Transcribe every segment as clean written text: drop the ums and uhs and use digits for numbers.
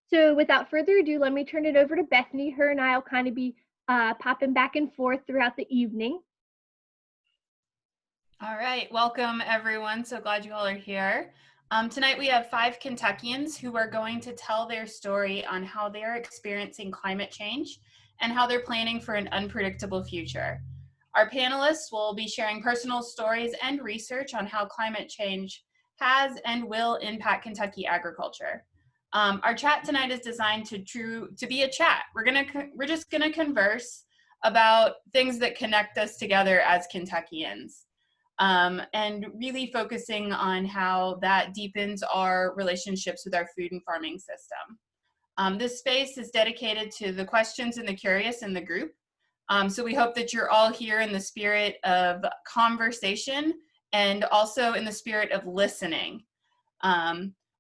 So without further ado, let me turn it over to Bethany. Her and I will kind of be popping back and forth throughout the evening. All right, welcome everyone. So glad you all are here. Tonight we have 5 Kentuckians who are going to tell their story on how they are experiencing climate change and how they're planning for an unpredictable future. Our panelists will be sharing personal stories and research on how climate change has and will impact Kentucky agriculture. Our chat tonight is designed to be a chat. We're just gonna converse about things that connect us together as Kentuckians. And really focusing on how that deepens our relationships with our food and farming system. This space is dedicated to the questions and the curious in the group. So we hope that you're all here in the spirit of conversation and also in the spirit of listening.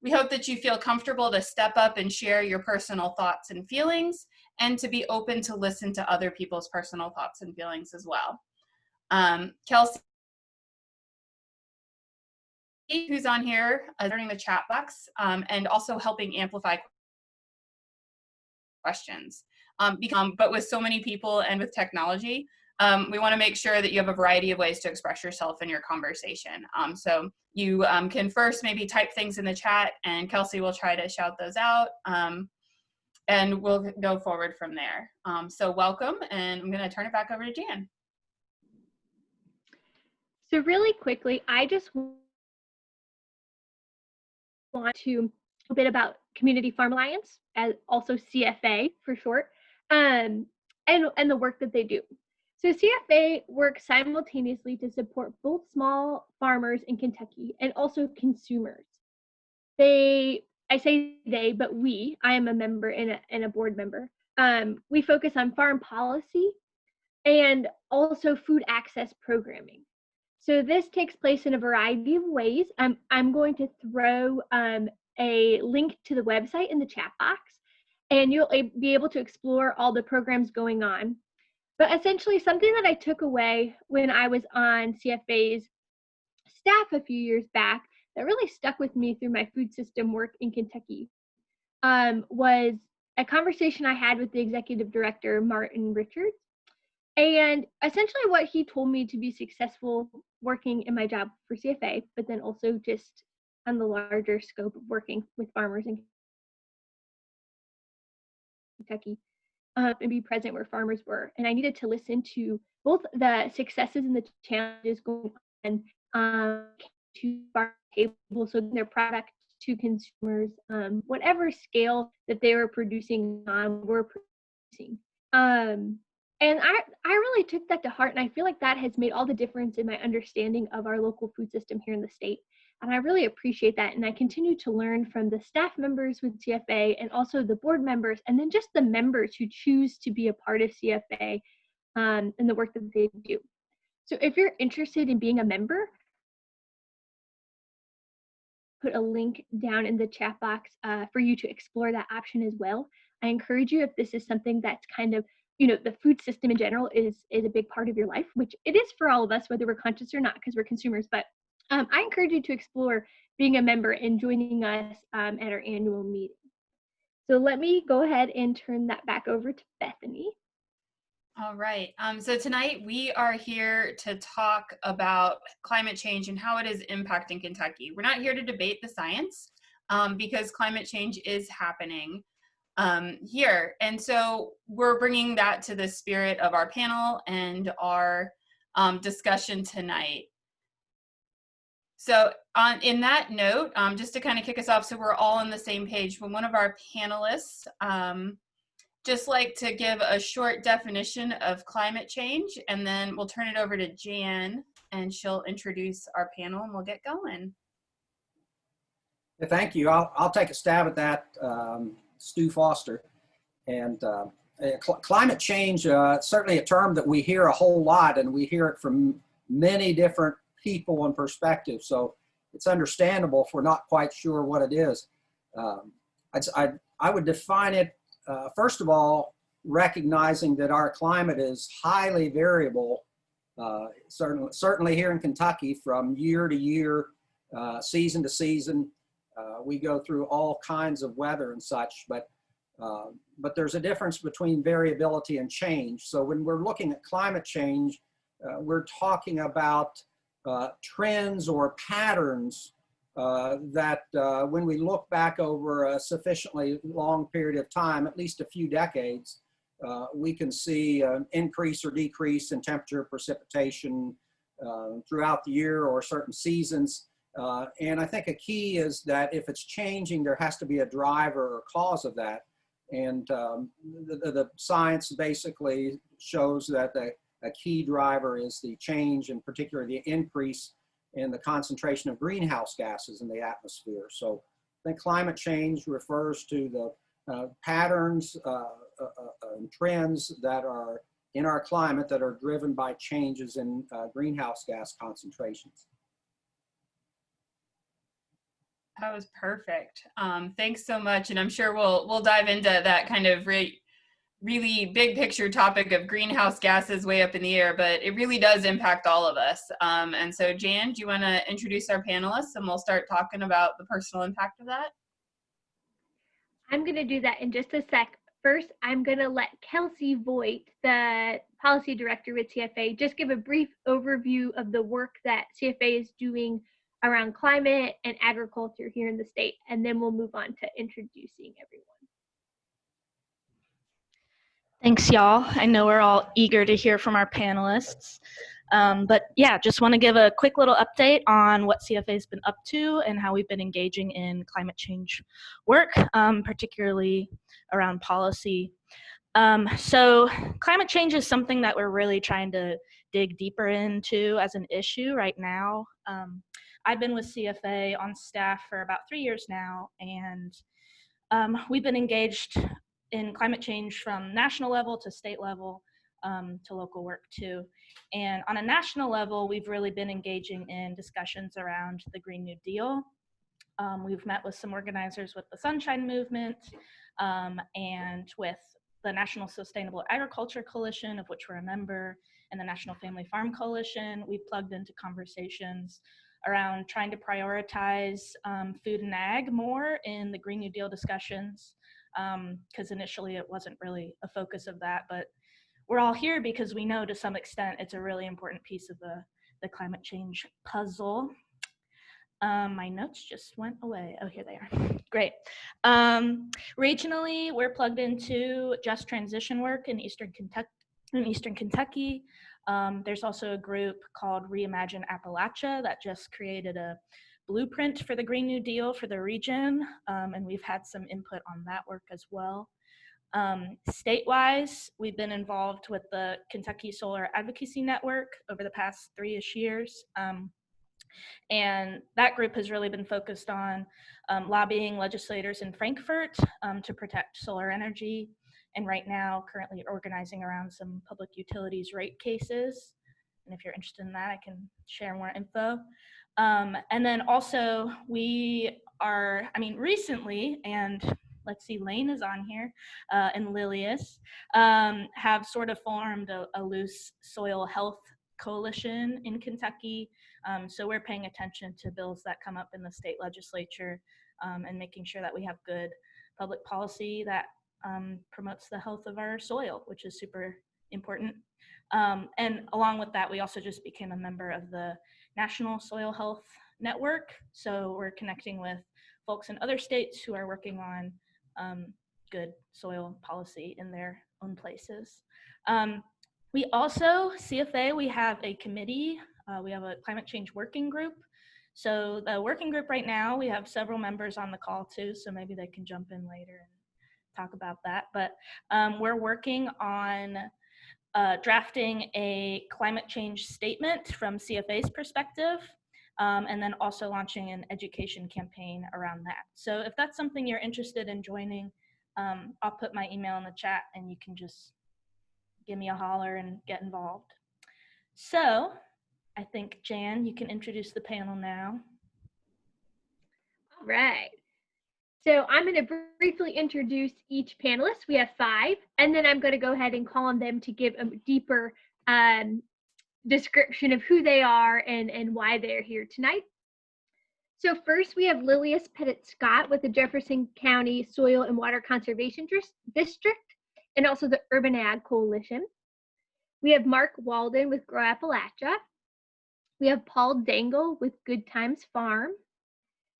We hope that you feel comfortable to step up and share your personal thoughts and feelings, and to be open to listen to other people's personal thoughts and feelings as well. Kelsey, who's on here during the chat box, and also helping amplify questions. But with so many people and with technology, we want to make sure that you have a variety of ways to express yourself in your conversation. So you can first maybe type things in the chat, and Kelsey will try to shout those out, and we'll go forward from there. So welcome, and I'm going to turn it back over to Jann. So really quickly, I just want to a bit about Community Farm Alliance, and also CFA for short, and the work that they do. So CFA works simultaneously to support both small farmers in Kentucky and also consumers. I say they, but I am a member and a board member. We focus on farm policy and also food access programming. So this takes place in a variety of ways. I'm going to throw a link to the website in the chat box, and you'll be able to explore all the programs going on. But essentially, something that I took away when I was on CFA's staff a few years back that really stuck with me through my food system work in Kentucky was a conversation I had with the executive director, Martin Richards. And essentially what he told me to be successful working in my job for CFA, but then also just on the larger scope of working with farmers in Kentucky, and be present where farmers were. And I needed to listen to both the successes and the challenges going on to farm table, so their product to consumers, whatever scale that they were producing on, were producing. And I really took that to heart, and I feel like that has made all the difference in my understanding of our local food system here in the state. And I really appreciate that, and I continue to learn from the staff members with CFA and also the board members, and then just the members who choose to be a part of CFA and the work that they do. So if you're interested in being a member, put a link down in the chat box for you to explore that option as well. I encourage you, if this is something that's kind of, the food system in general is a big part of your life, which it is for all of us, whether we're conscious or not, because we're consumers. But I encourage you to explore being a member and joining us at our annual meeting. So let me go ahead and turn that back over to Bethany. All right. So tonight we are here to talk about climate change and how it is impacting Kentucky. We're not here to debate the science because climate change is happening here. And so we're bringing that to the spirit of our panel and our discussion tonight. So in that note, just to kind of kick us off so we're all on the same page, when one of our panelists just like to give a short definition of climate change, and then we'll turn it over to Jann, and she'll introduce our panel, and we'll get going. Thank you. I'll take a stab at that, Stu Foster. And climate change, certainly a term that we hear a whole lot, and we hear it from many different people and perspectives. So it's understandable if we're not quite sure what it is. I would define it, first of all, recognizing that our climate is highly variable, certainly here in Kentucky, from year to year, season to season. We go through all kinds of weather and such, but But there's a difference between variability and change. So when we're looking at climate change, we're talking about trends or patterns that when we look back over a sufficiently long period of time, at least a few decades, we can see an increase or decrease in temperature, precipitation throughout the year or certain seasons. And I think a key is that if it's changing, there has to be a driver or cause of that. And the science basically shows that a key driver is the change, in particular the increase in the concentration of greenhouse gases in the atmosphere. So I think climate change refers to the patterns and trends that are in our climate that are driven by changes in greenhouse gas concentrations. That was perfect. Thanks so much. And I'm sure we'll dive into that kind of really big picture topic of greenhouse gases way up in the air, but it really does impact all of us. And so Jann, do you want to introduce our panelists and we'll start talking about the personal impact of that? I'm going to do that in just a sec. First, I'm going to let Kelsey Voigt, the policy director with CFA, just give a brief overview of the work that CFA is doing around climate and agriculture here in the state, and then we'll move on to introducing everyone. Thanks, y'all. I know we're all eager to hear from our panelists. But yeah, just want to give a quick little update on what CFA has been up to and how we've been engaging in climate change work, particularly around policy. So climate change is something that we're really trying to dig deeper into as an issue right now. I've been with CFA on staff for about 3 years now, and we've been engaged in climate change from national level to state level to local work too. And on a national level, we've really been engaging in discussions around the Green New Deal. We've met with some organizers with the Sunshine Movement and with the National Sustainable Agriculture Coalition, of which we're a member, and the National Family Farm Coalition. We've plugged into conversations around trying to prioritize food and ag more in the Green New Deal discussions, because initially it wasn't really a focus of that, but we're all here because we know to some extent it's a really important piece of the climate change puzzle. My notes just went away. Oh, here they are. Great. Regionally, we're plugged into just transition work in Eastern Kentucky. There's also a group called Reimagine Appalachia that just created a blueprint for the Green New Deal for the region, and we've had some input on that work as well. State-wise, we've been involved with the Kentucky Solar Advocacy Network over the past 3-ish years. And that group has really been focused on lobbying legislators in Frankfurt to protect solar energy. And right now, currently organizing around some public utilities rate cases. And if you're interested in that, I can share more info. And then also we are, recently, and let's see, Lane is on here, and Lilias, have sort of formed a loose soil health coalition in Kentucky. So we're paying attention to bills that come up in the state legislature and making sure that we have good public policy that promotes the health of our soil, which is super important. And along with that, we also just became a member of the National Soil Health Network. So we're connecting with folks in other states who are working on good soil policy in their own places. We also, CFA, we have a committee. We have a climate change working group. So the working group right now, we have several members on the call too, so maybe they can jump in later and talk about that. But we're working on drafting a climate change statement from CFA's perspective, and then also launching an education campaign around that. So if that's something you're interested in joining, I'll put my email in the chat and you can just give me a holler and get involved. So I think, Jann, you can introduce the panel now. All right. So I'm going to briefly introduce each panelist. We have 5, and then I'm going to go ahead and call on them to give a deeper description of who they are and why they're here tonight. So first we have Lilias Petit with the Jefferson County Soil and Water Conservation District and also the Urban Ag Coalition. We have Mark Walden with Grow Appalachia. We have Paul Dengel with Good Times Farm.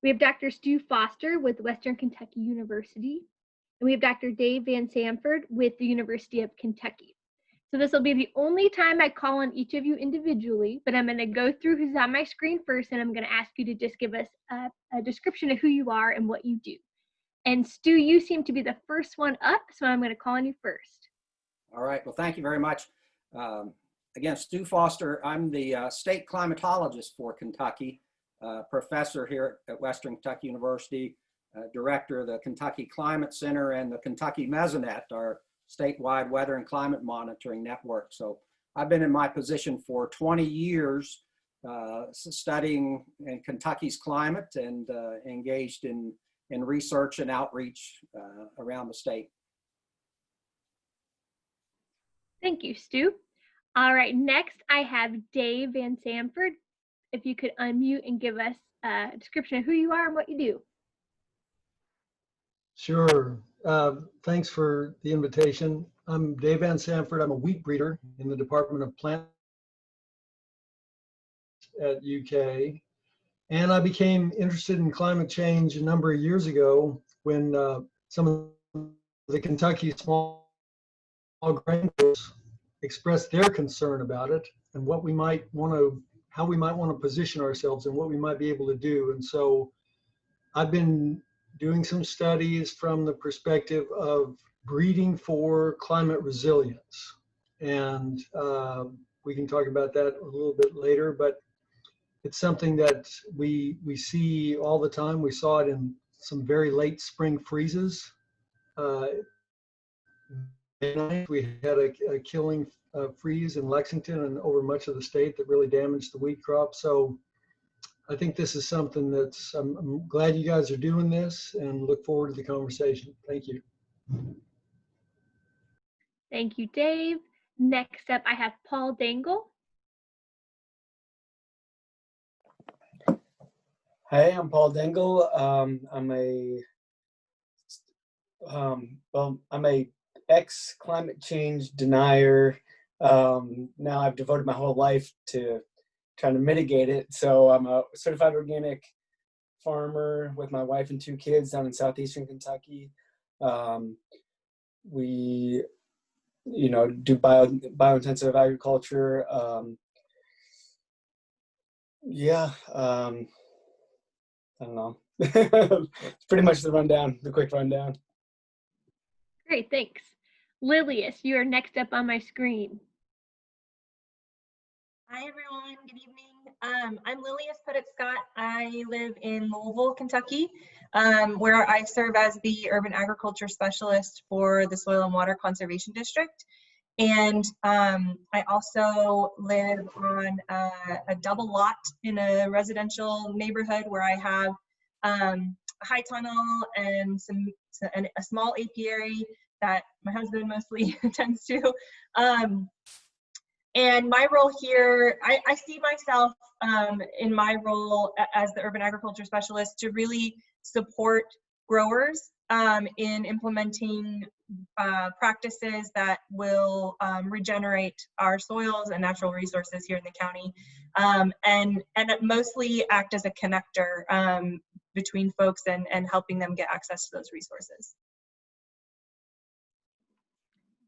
We have Dr. Stu Foster with Western Kentucky University. And we have Dr. Dave Van Sanford with the University of Kentucky. So this will be the only time I call on each of you individually, but I'm going to go through who's on my screen first, and I'm going to ask you to just give us a description of who you are and what you do. And Stu, you seem to be the first one up, so I'm going to call on you first. All right, well, thank you very much. Again, Stu Foster, I'm the state climatologist for Kentucky, professor here at Western Kentucky University, director of the Kentucky Climate Center and the Kentucky Mesonet, our statewide weather and climate monitoring network. So I've been in my position for 20 years studying in Kentucky's climate and engaged in research and outreach around the state. Thank you, Stu. All right, next I have Dave Van Sanford. If you could unmute and give us a description of who you are and what you do. Sure. Thanks for the invitation. I'm Dave Van Sanford. I'm a wheat breeder in the Department of Plant at UK. And I became interested in climate change a number of years ago when some of the Kentucky small grain growers expressed their concern about it and what we might want to, how we might want to position ourselves and what we might be able to do. And so I've been doing some studies from the perspective of breeding for climate resilience. And we can talk about that a little bit later, but it's something that we see all the time. We saw it in some very late spring freezes. We had a killing freeze in Lexington and over much of the state that really damaged the wheat crop. So I think this is something that's, I'm glad you guys are doing this and look forward to the conversation. Thank you. Thank you, Dave. Next up, I have Paul Dengel. Hi, I'm Paul Dengel. I'm a ex-climate change denier. Now I've devoted my whole life to trying to mitigate it. So I'm a certified organic farmer with my wife and 2 kids down in southeastern Kentucky. We, do biointensive agriculture. I don't know. It's pretty much the quick rundown. Great, thanks. Lilias, you are next up on my screen. Hi, everyone. Good evening. I'm Lilias Petit. I live in Louisville, Kentucky, where I serve as the urban agriculture specialist for the Soil and Water Conservation District. And I also live on a double lot in a residential neighborhood where I have a high tunnel and a small apiary that my husband mostly tends to. And my role here, I see myself in my role as the urban agriculture specialist to really support growers in implementing practices that will regenerate our soils and natural resources here in the county, and mostly act as a connector between folks and helping them get access to those resources.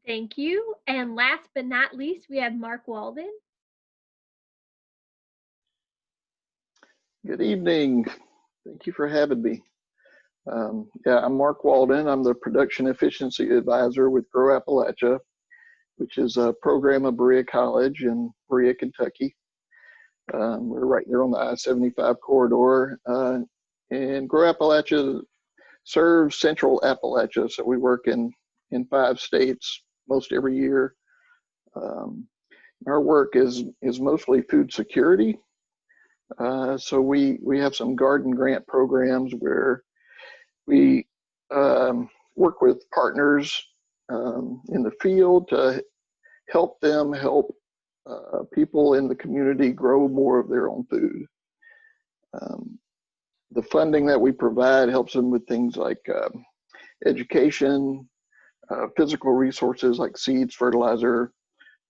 Thank you. And last but not least, we have Mark Walden. Good evening. Thank you for having me. I'm Mark Walden. I'm the Production Efficiency Advisor with Grow Appalachia, which is a program of Berea College in Berea, Kentucky. We're right there on the I-75 corridor. And Grow Appalachia serves Central Appalachia, so we work in 5 states most every year. Our work is mostly food security. So we have some garden grant programs where we work with partners in the field to help them help people in the community grow more of their own food. the funding that we provide helps them with things like education, physical resources like seeds, fertilizer.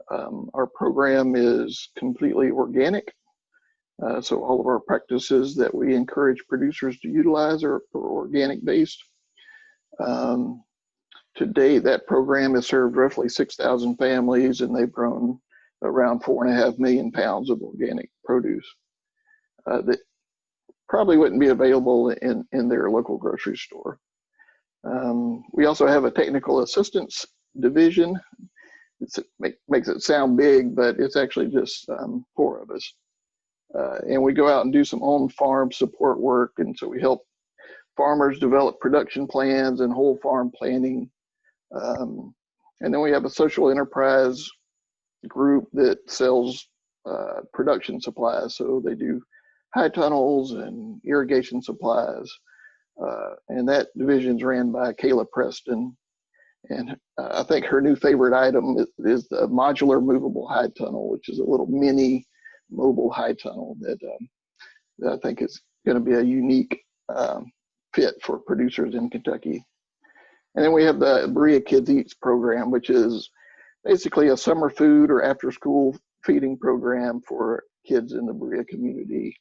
Our program is completely organic. So all of our practices that we encourage producers to utilize are organic based. To date, that program has served roughly 6,000 families, and they've grown around 4.5 million pounds of organic produce that probably wouldn't be available in their local grocery store. We also have a technical assistance division. Makes it sound big, but it's actually just 4 of us. And we go out and do some on-farm support work, and so we help farmers develop production plans and whole farm planning. And then we have a social enterprise group that sells production supplies. So they do high tunnels and irrigation supplies. And that division's ran by Kayla Preston. And I think her new favorite item is the modular movable high tunnel, which is a little mini mobile high tunnel that I think is going to be a unique fit for producers in Kentucky. And then we have the Berea Kids Eats program, which is basically a summer food or after school feeding program for kids in the Berea community.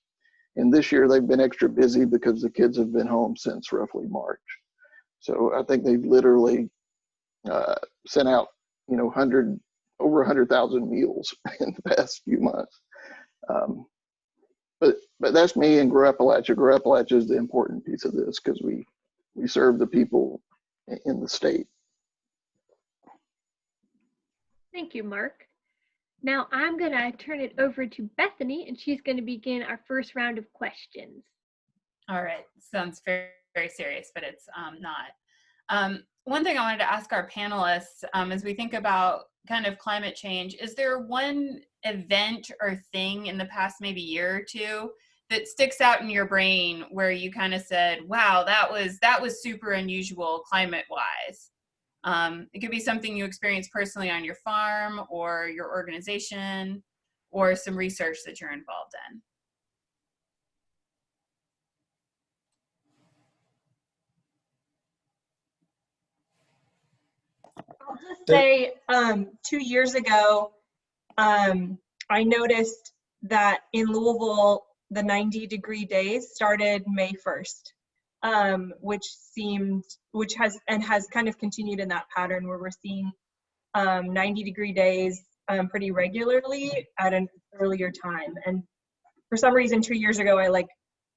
And this year they've been extra busy because the kids have been home since roughly March. So I think they've literally sent out, over 100,000 meals in the past few months. But that's me and Grow Appalachia. Grow Appalachia is the important piece of this because we serve the people in the state. Thank you, Mark. Now I'm going to turn it over to Bethany, and she's going to begin our first round of questions. All right. Sounds very, very serious, but it's not. One thing I wanted to ask our panelists, as we think about kind of climate change, is there one event or thing in the past maybe year or two that sticks out in your brain where you kind of said, wow, that was super unusual climate-wise? It could be something you experienced personally on your farm or your organization or some research that you're involved in. I'll just say 2 years ago, I noticed that in Louisville, the 90-degree days started May 1st, which has kind of continued in that pattern where we're seeing 90-degree days pretty regularly at an earlier time. And for some reason, 2 years ago, I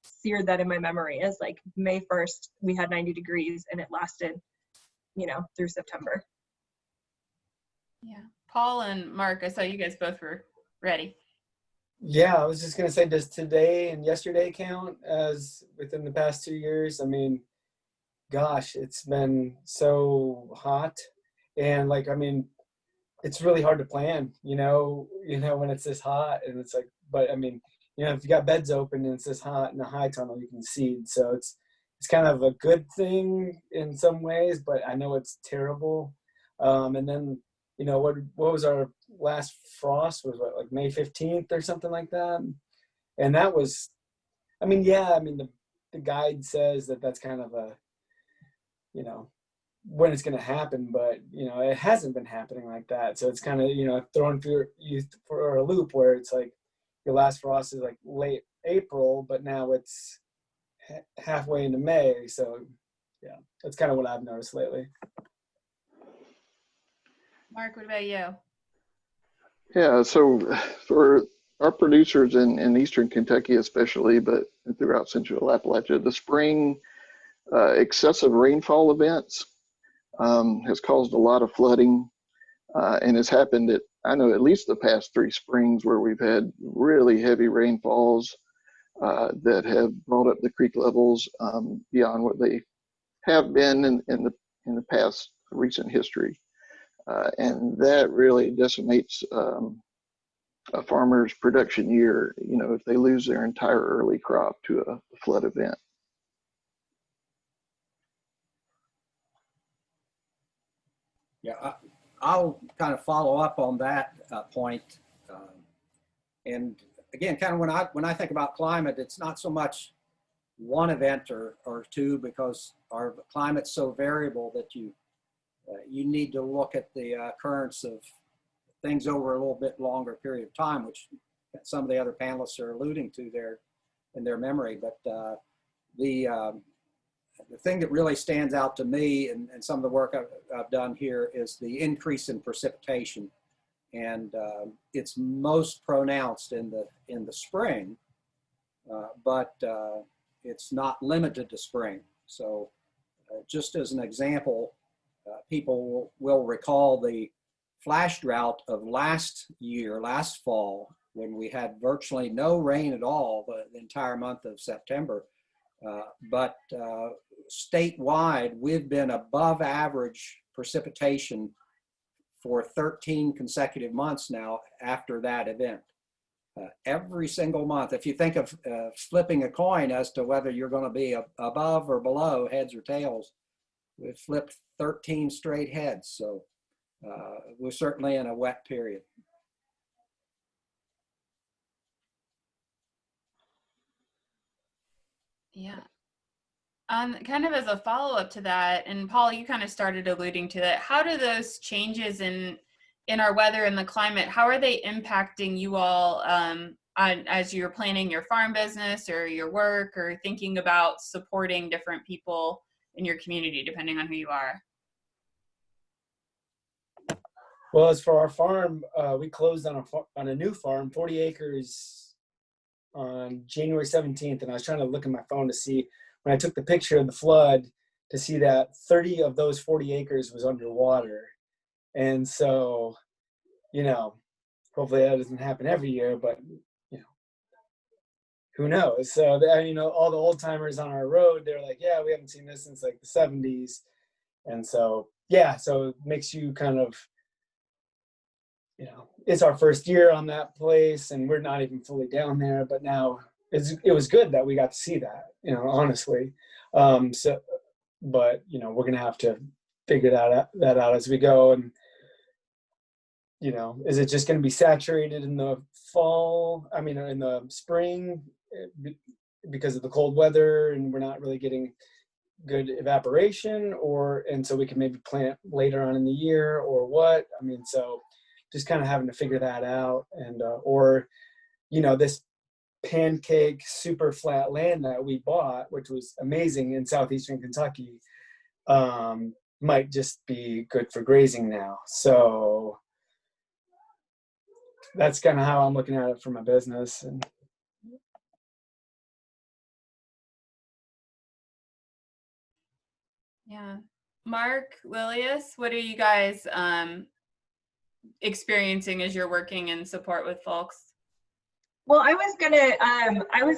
seared that in my memory as May 1st, we had 90 degrees and it lasted, through September. Yeah. Paul and Mark, I saw you guys both were ready. Yeah, I was just going to say, does today and yesterday count as within the past 2 years? I mean, gosh, it's been so hot. And it's really hard to plan, when it's this hot and it's but I mean, if you got beds open and it's this hot in a high tunnel, you can seed. So it's kind of a good thing in some ways, but I know it's terrible. And then, what was our last frost? Was what, May 15th or something like that? And that was, the guide says that that's kind of a, when it's going to happen, but, it hasn't been happening like that. So it's kind of, thrown you for a loop where it's your last frost is late April, but now it's halfway into May. So yeah, that's kind of what I've noticed lately. Mark, what about you? Yeah, so for our producers in Eastern Kentucky especially, but throughout Central Appalachia, the spring excessive rainfall events has caused a lot of flooding and has happened at least the past 3 springs where we've had really heavy rainfalls that have brought up the creek levels beyond what they have been in the past recent history. And that really decimates a farmer's production year, if they lose their entire early crop to a flood event. Yeah, I'll kind of follow up on that point. And again, kind of when I think about climate, it's not so much one event or two, because our climate's so variable that you need to look at the occurrence of things over a little bit longer period of time, which some of the other panelists are alluding to there in their memory. But the thing that really stands out to me and some of the work I've done here is the increase in precipitation. And it's most pronounced in the spring, but it's not limited to spring. So just as an example, people will recall the flash drought of last fall, when we had virtually no rain at all the entire month of September. But statewide, we've been above average precipitation for 13 consecutive months now after that event. Every single month, if you think of flipping a coin as to whether you're going to be above or below, heads or tails, we've flipped 13 straight heads. So we're certainly in a wet period. Yeah. Kind of as a follow-up to that, and Paul, you kind of started alluding to that, how do those changes in our weather and the climate, how are they impacting you all as you're planning your farm business or your work, or thinking about supporting different people in your community, depending on who you are? Well, as for our farm, we closed on a new farm, 40 acres, on January 17th, and I was trying to look at my phone to see, when I took the picture of the flood, to see that 30 of those 40 acres was underwater. And so, hopefully that doesn't happen every year, but, who knows? So, all the old timers on our road, they're like, yeah, we haven't seen this since like the 70s. And so, yeah, so it makes you kind of, it's our first year on that place and we're not even fully down there, but now it was good that we got to see that, honestly. But, we're going to have to figure that out as we go. And, is it just going to be saturated in the fall? I mean, in the spring because of the cold weather and we're not really getting good evaporation, and so we can maybe plant later on in the year, or what? I mean, so just kind of having to figure that out. And, this pancake super flat land that we bought, which was amazing in southeastern Kentucky, might just be good for grazing now. So that's kind of how I'm looking at it for my business. And yeah. Mark, Lilias, what are you guys experiencing as you're working in support with folks? Well, I was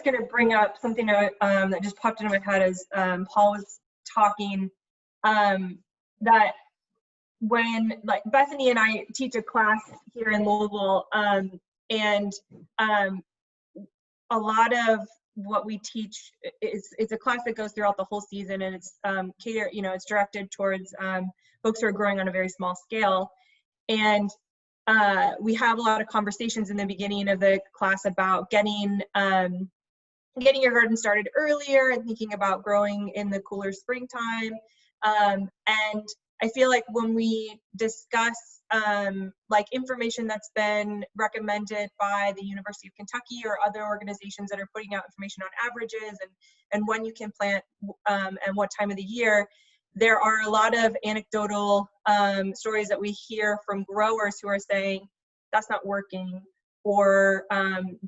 gonna bring up something that just popped into my head as Paul was talking. That when, like, Bethany and I teach a class here in Louisville, and a lot of what we teach it's a class that goes throughout the whole season, and it's catered, it's directed towards folks who are growing on a very small scale. And we have a lot of conversations in the beginning of the class about getting your garden started earlier and thinking about growing in the cooler springtime. And I feel like when we discuss like information that's been recommended by the University of Kentucky or other organizations that are putting out information on averages and when you can plant and what time of the year, there are a lot of anecdotal stories that we hear from growers who are saying that's not working, or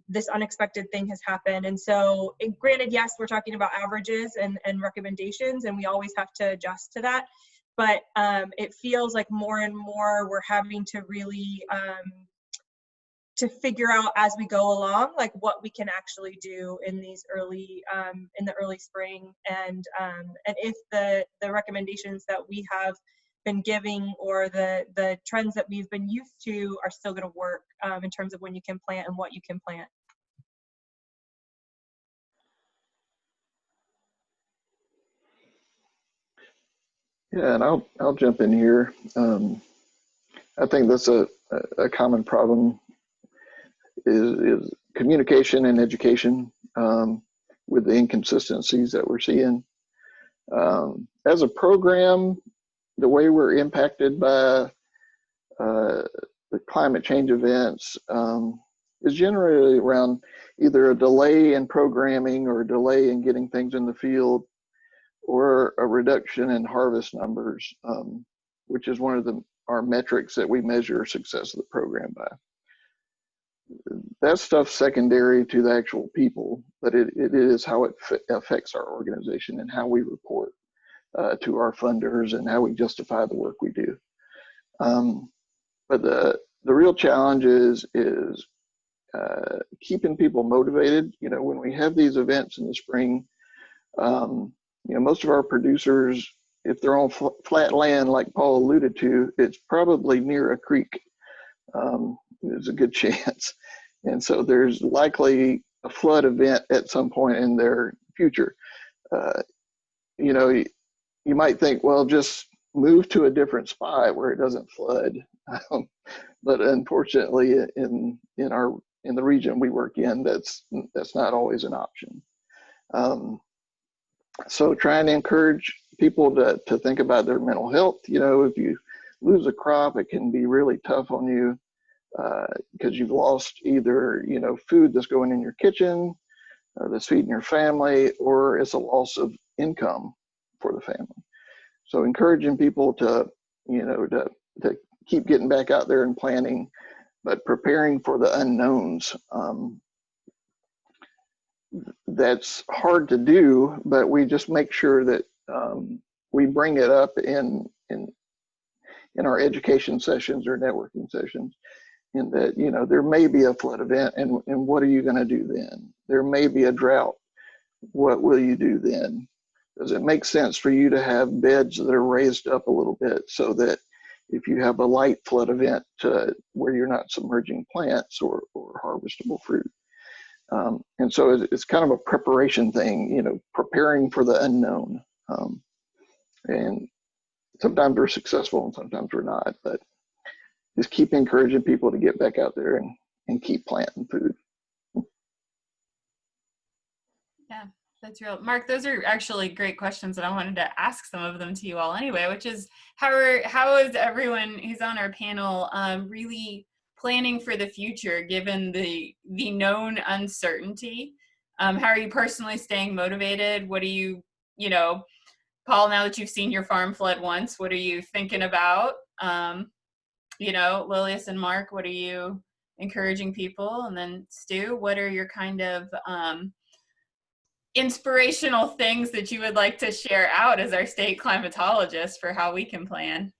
this unexpected thing has happened. And so, granted, yes, we're talking about averages and recommendations, and we always have to adjust to that. But it feels like more and more we're having to really to figure out as we go along, like what we can actually do in these early in the early spring, and if the recommendations that we have been giving or the trends that we've been used to are still going to work in terms of when you can plant and what you can plant. Yeah, and I'll jump in here. I think that's a common problem is communication and education. with the inconsistencies that we're seeing. As a program, the way we're impacted by the climate change events is generally around either a delay in programming or a delay in getting things in the field, or a reduction in harvest numbers, which is one of our metrics that we measure success of the program by. That stuff's secondary to the actual people, but it is how it affects our organization and how we report to our funders and how we justify the work we do. But the real challenge is keeping people motivated. You know, when we have these events in the spring, you know, most of our producers, if they're on flat land, like Paul alluded to, it's probably near a creek. There's a good chance. And so there's likely a flood event at some point in their future. You know, you might think, well, just move to a different spot where it doesn't flood. But unfortunately, in the region we work in, that's not always an option. So trying to encourage people to think about their mental health. You know, if you lose a crop, it can be really tough on you because you've lost either, you know, food that's going in your kitchen, that's feeding your family, or it's a loss of income for the family. So encouraging people to, you know, to keep getting back out there and planning, but preparing for the unknowns. That's hard to do, but we just make sure that we bring it up in our education sessions or networking sessions, in that, you know, there may be a flood event, and what are you going to do then? There may be a drought. What will you do then? Does it make sense for you to have beds that are raised up a little bit so that if you have a light flood event where you're not submerging plants or harvestable fruit? And so it's kind of a preparation thing, you know, preparing for the unknown. And sometimes we're successful and sometimes we're not, but just keep encouraging people to get back out there and keep planting food. Yeah, that's real. Mark, those are actually great questions, and I wanted to ask some of them to you all anyway, which is how is everyone who's on our panel really planning for the future given the known uncertainty? How are you personally staying motivated? What do you know, Paul, now that you've seen your farm flood once, what are you thinking about? You know, Lilias and Mark, what are you encouraging people? And then Stu, what are your kind of inspirational things that you would like to share out as our state climatologist for how we can plan?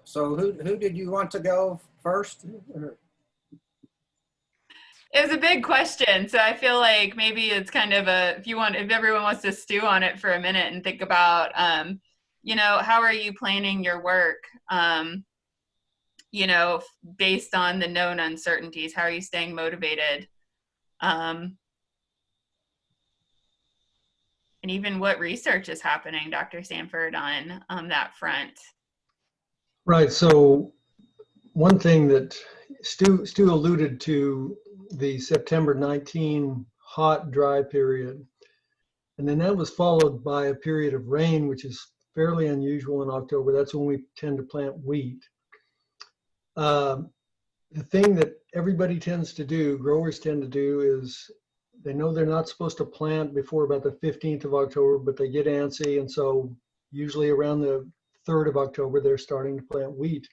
So who did you want to go first? It was a big question, so I feel like maybe it's kind of if everyone wants to stew on it for a minute and think about, you know, how are you planning your work, you know, based on the known uncertainties? How are you staying motivated? And even what research is happening, Dr. Sanford, on that front? Right. So one thing that Stu alluded to, the September 19 hot, dry period. And then that was followed by a period of rain, which is fairly unusual in October. That's when we tend to plant wheat. The thing that everybody tends to do, growers tend to do, is they know they're not supposed to plant before about the 15th of October, but they get antsy. And so usually around the 3rd of October, they're starting to plant wheat.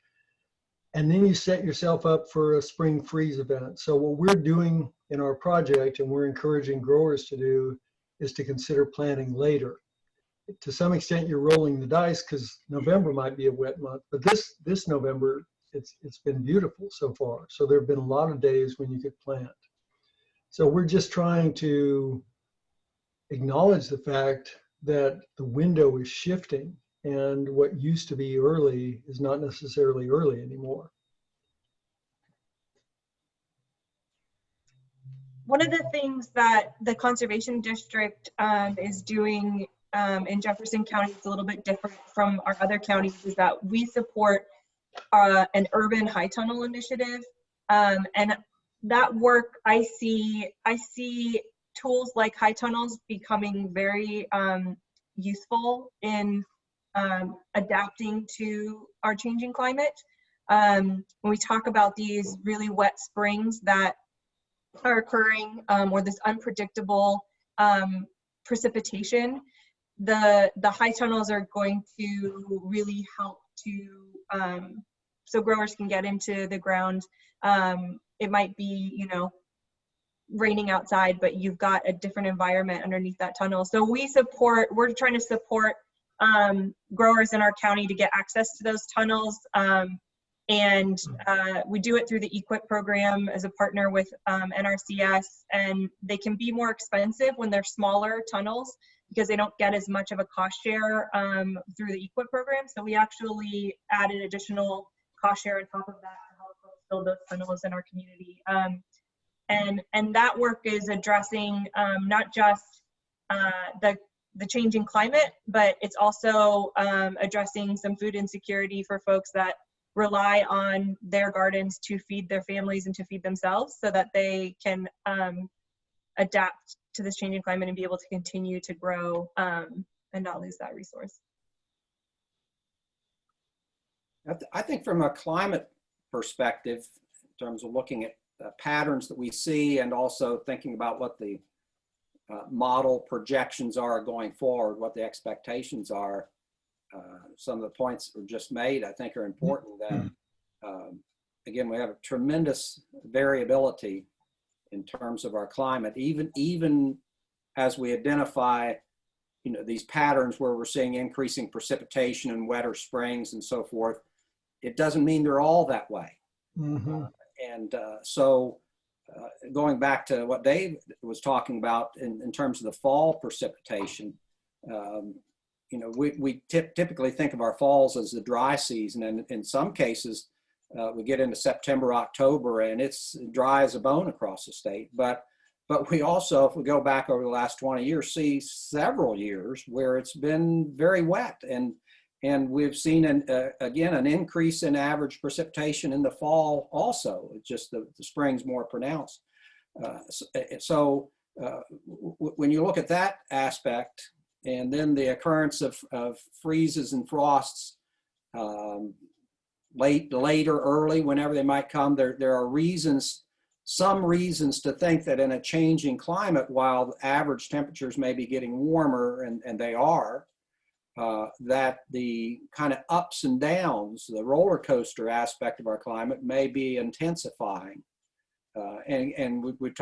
And then you set yourself up for a spring freeze event. So what we're doing in our project, and we're encouraging growers to do, is to consider planting later. To some extent, you're rolling the dice because November might be a wet month, but this November, it's been beautiful so far. So there have been a lot of days when you could plant. So we're just trying to acknowledge the fact that the window is shifting, and what used to be early is not necessarily early anymore. One of the things that the Conservation District is doing in Jefferson County is a little bit different from our other counties, is that we support an urban high tunnel initiative. And that work, I see tools like high tunnels becoming very useful in adapting to our changing climate. When we talk about these really wet springs that are occurring, or this unpredictable precipitation, the high tunnels are going to really help to so growers can get into the ground. It might be, you know, raining outside, but you've got a different environment underneath that tunnel. So we're trying to support growers in our county to get access to those tunnels. And we do it through the EQIP program as a partner with NRCS, and they can be more expensive when they're smaller tunnels because they don't get as much of a cost share through the EQIP program. So we actually added additional cost share on top of that to help folks build those tunnels in our community. And that work is addressing not just the changing climate, but it's also addressing some food insecurity for folks that rely on their gardens to feed their families and to feed themselves, so that they can adapt to this changing climate and be able to continue to grow and not lose that resource. I think from a climate perspective, in terms of looking at patterns that we see and also thinking about what the model projections are going forward, what the expectations are, some of the points that were just made, I think, are important. That again, we have a tremendous variability in terms of our climate, even as we identify, you know, these patterns where we're seeing increasing precipitation and wetter springs and so forth. It doesn't mean they're all that way. So going back to what Dave was talking about in terms of the fall precipitation, you know, we typically think of our falls as the dry season, and in some cases we get into September, October, and it's dry as a bone across the state. But we also, if we go back over the last 20 years, see several years where it's been very wet, and we've seen again an increase in average precipitation in the fall also. It's just the spring's more pronounced. When you look at that aspect, and then the occurrence of freezes and frosts, late or early, whenever they might come, there are some reasons to think that in a changing climate, while the average temperatures may be getting warmer, and they are, that the kind of ups and downs, the roller coaster aspect of our climate may be intensifying. And we've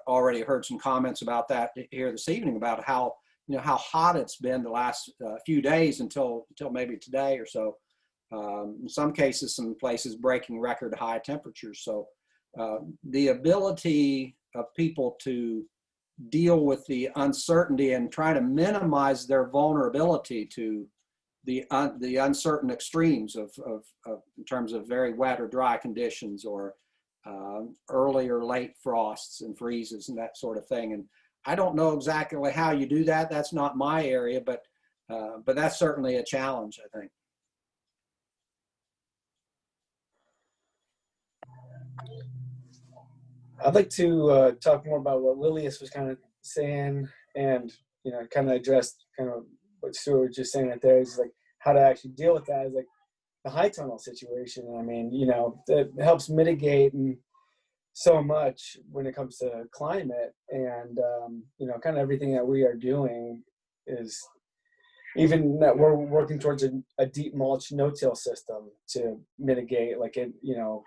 already heard some comments about that here this evening, about how, you know, how hot it's been the last few days until maybe today or so. In some cases, some places breaking record high temperatures. So the ability of people to deal with the uncertainty and try to minimize their vulnerability to the uncertain extremes of in terms of very wet or dry conditions, or early or late frosts and freezes and that sort of thing. And I don't know exactly how you do that. That's not my area, but that's certainly a challenge, I think. I'd like to talk more about what Lilias was kind of saying, and, you know, kind of address kind of what Stuart was just saying right there, is like how to actually deal with that, is like the high tunnel situation. I mean, you know, that helps mitigate and so much when it comes to climate, and you know, kind of everything that we are doing is, even that we're working towards a deep mulch no-till system to mitigate, like, it, you know,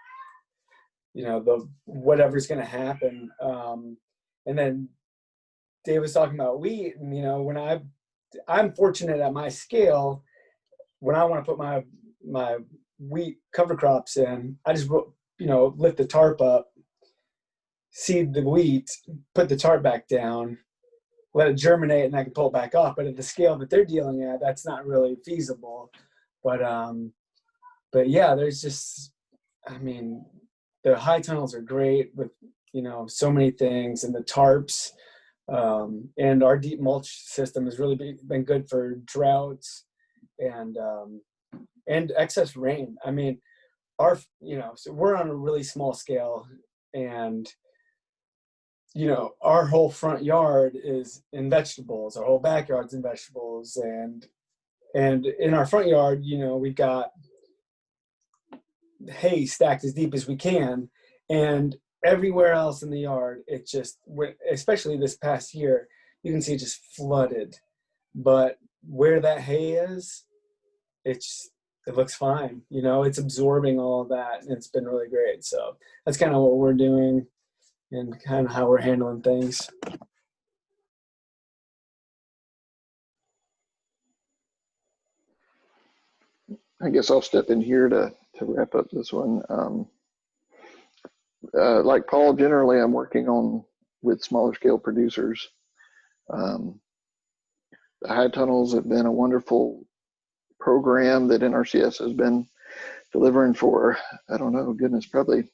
the whatever's going to happen. And then Dave was talking about wheat, and, you know, when I'm fortunate at my scale, when I want to put my wheat cover crops in, I just, you know, lift the tarp up, seed the wheat, put the tarp back down, let it germinate, and I can pull it back off. But at the scale that they're dealing at, that's not really feasible. But yeah, there's just, I mean, the high tunnels are great with, you know, so many things, and the tarps, and our deep mulch system has really been good for droughts and excess rain. I mean, our, so we're on a really small scale, and our whole front yard is in vegetables, our whole backyard's in vegetables, and in our front yard, we've got hay stacked as deep as we can, and everywhere else in the yard, it just, especially this past year, you can see it just flooded. But where that hay is, it looks fine. It's absorbing all of that, and it's been really great. So that's kind of what we're doing and kind of how we're handling things. I guess I'll step in here to wrap up this one. Like Paul, generally I'm working with smaller scale producers. The high tunnels have been a wonderful program that NRCS has been delivering for, I don't know, goodness, probably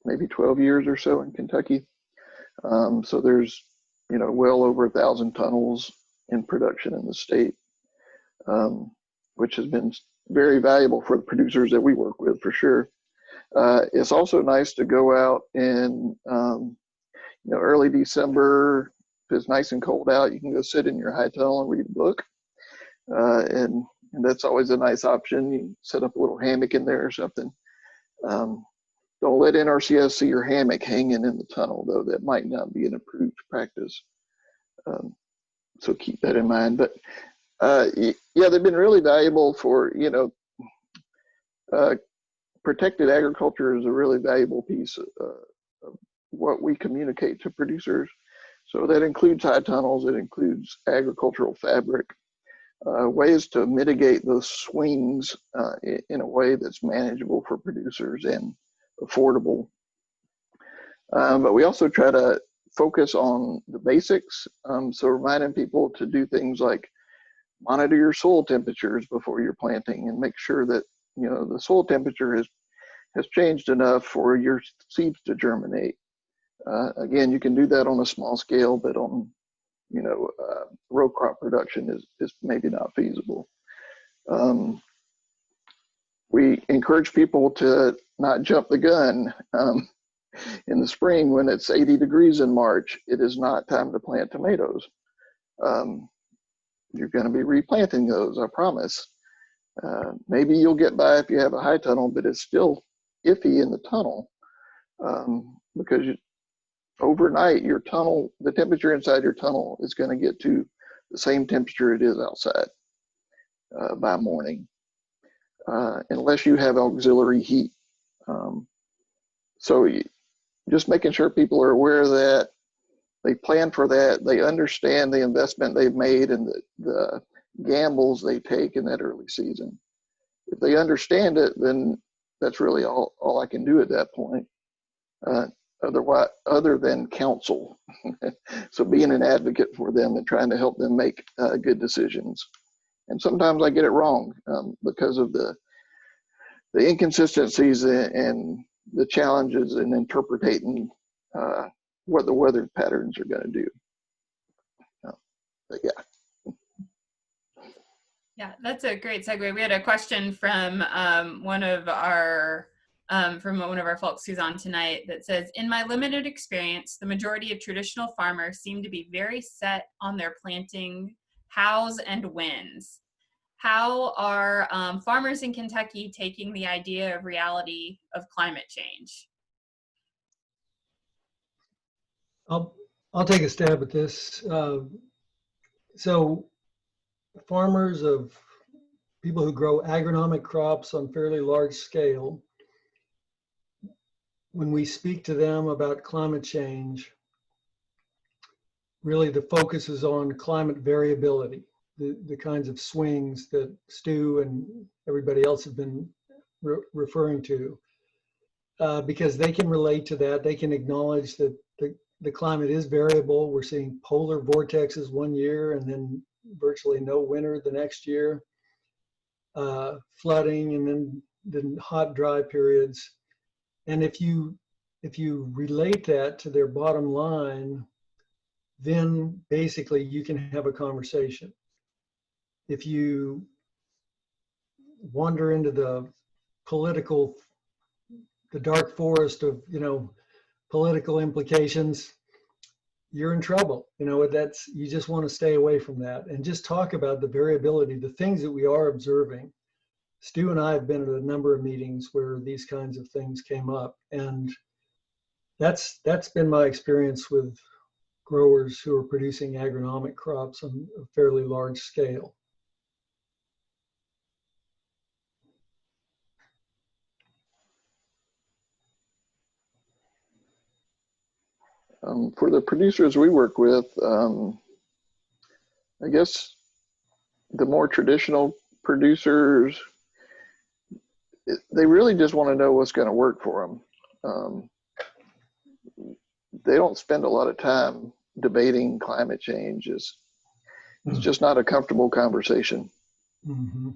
maybe 12 years or so in Kentucky. So there's, well over 1,000 tunnels in production in the state, which has been very valuable for the producers that we work with, for sure. It's also nice to go out in, early December. If it's nice and cold out, you can go sit in your high tunnel and read a book. And that's always a nice option. You can set up a little hammock in there or something. Don't let NRCS see your hammock hanging in the tunnel, though. That might not be an approved practice. So keep that in mind. But yeah, they've been really valuable for, protected agriculture is a really valuable piece of what we communicate to producers. So that includes high tunnels, it includes agricultural fabric, ways to mitigate those swings in a way that's manageable for producers and affordable. But we also try to focus on the basics. So reminding people to do things like monitor your soil temperatures before you're planting and make sure that the soil temperature has changed enough for your seeds to germinate. Again, you can do that on a small scale, but on row crop production is maybe not feasible. We encourage people to not jump the gun. In the spring, when it's 80 degrees in March, it is not time to plant tomatoes. You're going to be replanting those, I promise. Maybe you'll get by if you have a high tunnel, but it's still iffy in the tunnel because overnight your tunnel, the temperature inside your tunnel is going to get to the same temperature it is outside by morning, unless you have auxiliary heat. So just making sure people are aware of that, they plan for that, they understand the investment they've made and the gambles they take in that early season. If they understand it, then that's really all I can do at that point. Otherwise, other than counsel. So being an advocate for them and trying to help them make good decisions. And sometimes I get it wrong because of the inconsistencies and the challenges in interpreting what the weather patterns are going to do. But yeah. Yeah, that's a great segue. We had a question from one of our folks who's on tonight that says, in my limited experience, the majority of traditional farmers seem to be very set on their planting hows and whens. How are farmers in Kentucky taking the idea of reality of climate change? I'll take a stab at this. So farmers of people who grow agronomic crops on fairly large scale, when we speak to them about climate change, really the focus is on climate variability, the kinds of swings that Stu and everybody else have been referring to, because they can relate to that. They can acknowledge that the climate is variable. We're seeing polar vortexes one year and then virtually no winter the next year, flooding, and then hot, dry periods. And if you relate that to their bottom line, then basically you can have a conversation. If you wander into the political, the dark forest of, political implications, you're in trouble. You just want to stay away from that and just talk about the variability, the things that we are observing. Stu and I have been at a number of meetings where these kinds of things came up, and that's been my experience with growers who are producing agronomic crops on a fairly large scale. For the producers we work with, I guess the more traditional producers, they really just want to know what's going to work for them. They don't spend a lot of time debating climate change. It's just not a comfortable conversation. Mm-hmm.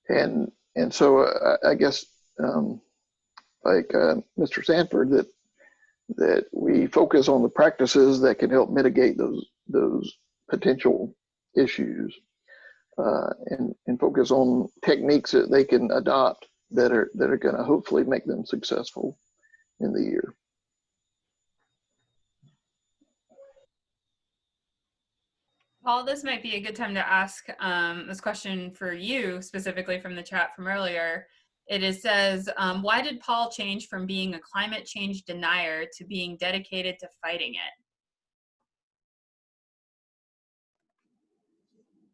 And so I guess like Mr. Sanford, that we focus on the practices that can help mitigate those potential issues, and focus on techniques that they can adopt that are going to hopefully make them successful in the year. Paul, this might be a good time to ask this question for you, specifically from the chat from earlier. Says, why did Paul change from being a climate change denier to being dedicated to fighting it?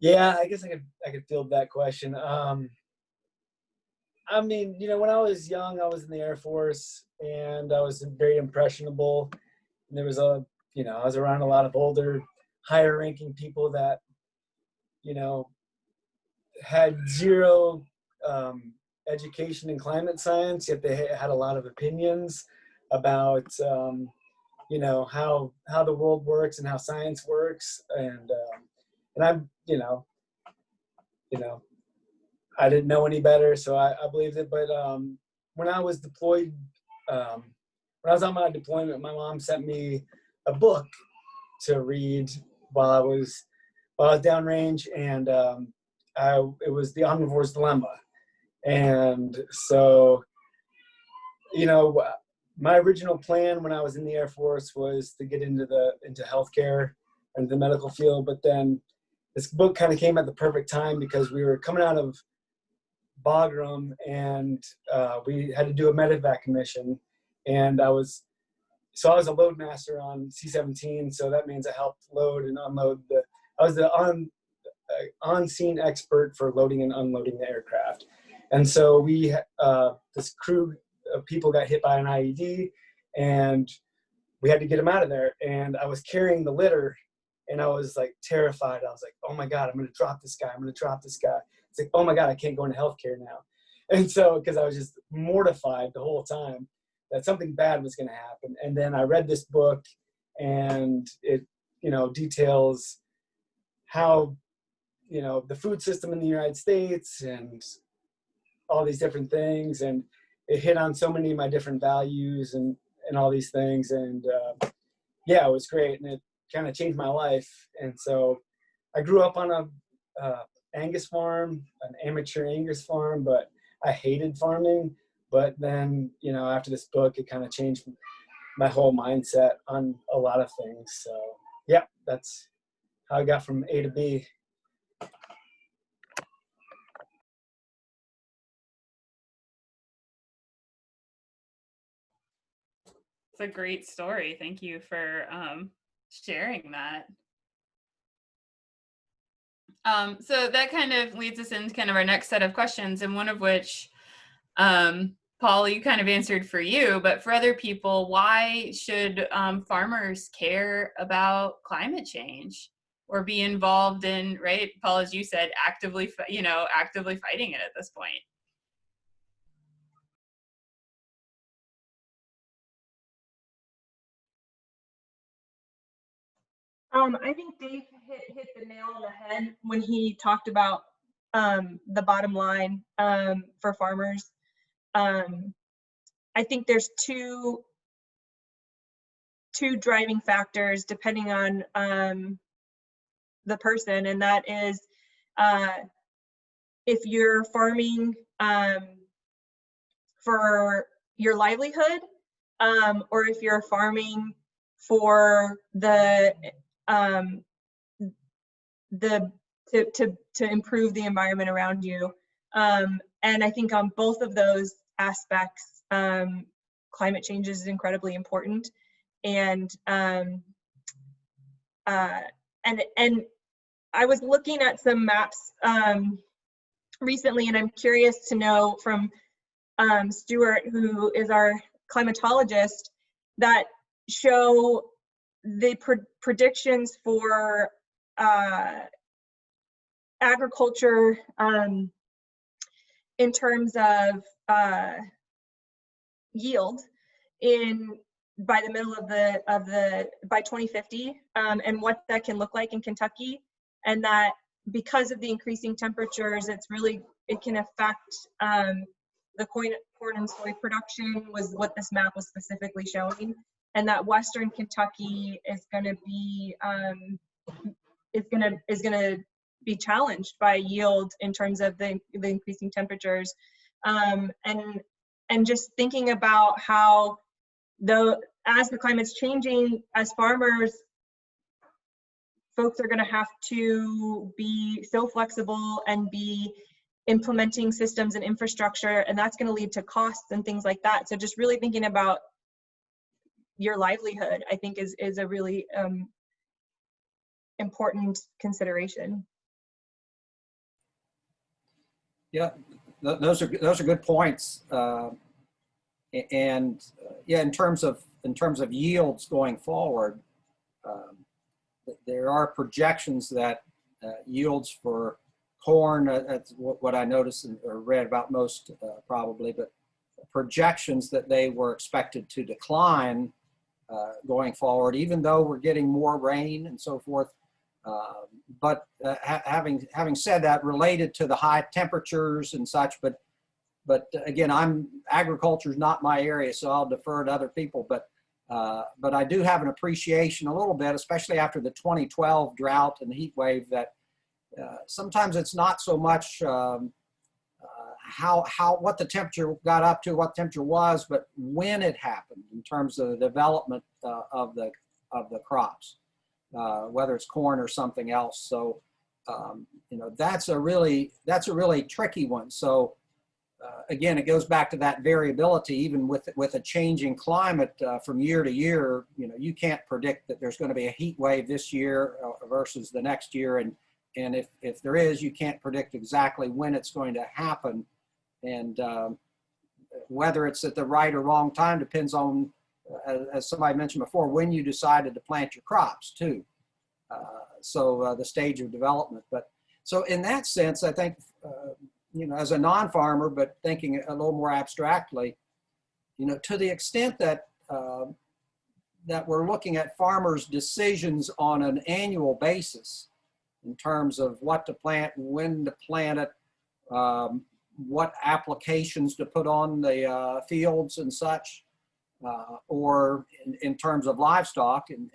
Yeah, I guess I could field that question. I mean, when I was young, I was in the Air Force, and I was very impressionable. And there was I was around a lot of older, higher ranking people that, had zero education in climate science, yet they had a lot of opinions about, how the world works and how science works. And I'm, I didn't know any better, so I believed it. But when I was deployed, when I was on my deployment, my mom sent me a book to read while I was downrange, and it was The Omnivore's Dilemma. And so, my original plan when I was in the Air Force was to get into healthcare and the medical field, but then this book kind of came at the perfect time because we were coming out of Bagram, and we had to do a medevac mission, and I was a load master on C-17, so that means I helped load and unload I was the on-scene expert for loading and unloading the aircraft. And so this crew of people got hit by an IED, and we had to get them out of there. And I was carrying the litter, and I was like terrified. I was like, oh my God, I'm going to drop this guy. I'm going to drop this guy. It's like, oh my God, I can't go into healthcare now. And so, because I was just mortified the whole time that something bad was going to happen. And then I read this book, and it, details how, the food system in the United States and all these different things. And it hit on so many of my different values and all these things. And yeah, it was great. And it kind of changed my life. And so I grew up on a Angus farm, an amateur Angus farm, but I hated farming. But then, after this book, it kind of changed my whole mindset on a lot of things. So yeah, that's how I got from A to B. It's a great story. Thank you for sharing that. So that kind of leads us into kind of our next set of questions, and one of which, Paul, you kind of answered for you, but for other people, why should farmers care about climate change or be involved in, right, Paul, as you said, actively fighting it at this point? I think Dave hit the nail on the head when he talked about the bottom line for farmers. I think there's two driving factors depending on the person, and that is if you're farming for your livelihood, or if you're farming for to improve the environment around you. And I think on both of those aspects, climate change is incredibly important. And I was looking at some maps recently, and I'm curious to know from Stuart, who is our climatologist, that show the predictions for agriculture in terms of yield by the middle by 2050, and what that can look like in Kentucky, and that because of the increasing temperatures, it can affect the corn and soy production, was what this map was specifically showing, and that Western Kentucky is going to be challenged by yield in terms of the increasing temperatures, and just thinking about how as the climate's changing, as farmers, folks are going to have to be so flexible and be implementing systems and infrastructure, and that's going to lead to costs and things like that. So just really thinking about your livelihood, I think, is a really important consideration. Yeah, those are good points. And yeah, in terms of yields going forward, there are projections that yields for corn, that's what I noticed or read about most probably, but projections that they were expected to decline going forward, even though we're getting more rain and so forth. But having said that, related to the high temperatures and such, but again, agriculture is not my area, so I'll defer to other people. But I do have an appreciation a little bit, especially after the 2012 drought and heat wave, that sometimes it's not so much what the temperature got up to, what the temperature was, but when it happened in terms of the development of the crops, whether it's corn or something else. So that's a really tricky one. So again, it goes back to that variability. Even with a changing climate from year to year, you can't predict that there's going to be a heat wave this year versus the next year, and if there is, you can't predict exactly when it's going to happen, and whether it's at the right or wrong time depends on, as somebody mentioned before, when you decided to plant your crops too. So the stage of development. But so in that sense, I think, as a non-farmer, but thinking a little more abstractly, to the extent that that we're looking at farmers' decisions on an annual basis in terms of what to plant, when to plant it, what applications to put on the fields and such, or in terms of livestock and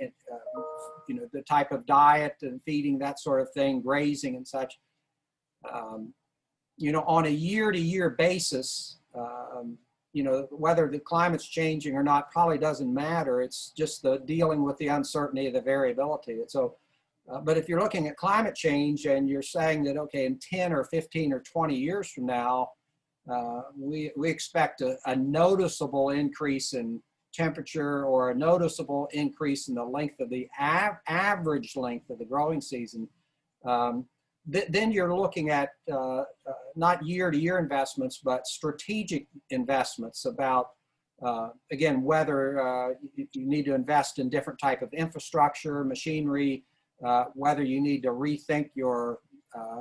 the type of diet and feeding, that sort of thing, grazing and such. On a year-to-year basis, whether the climate's changing or not probably doesn't matter. It's just the dealing with the uncertainty of the variability. And so, but if you're looking at climate change and you're saying that, okay, in 10 or 15 or 20 years from now, we expect a noticeable increase in temperature or a noticeable increase in the length of the average length of the growing season, then you're looking at not year-to-year investments, but strategic investments about, again, whether you need to invest in different type of infrastructure, machinery, whether you need to rethink your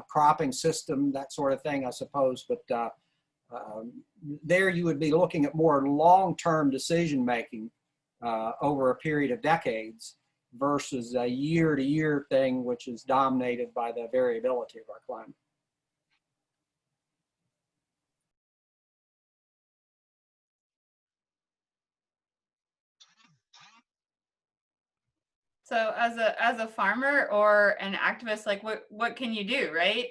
cropping system, that sort of thing, I suppose. But there you would be looking at more long-term decision-making over a period of decades, versus a year-to-year thing, which is dominated by the variability of our climate. So as a farmer or an activist, like what can you do, right?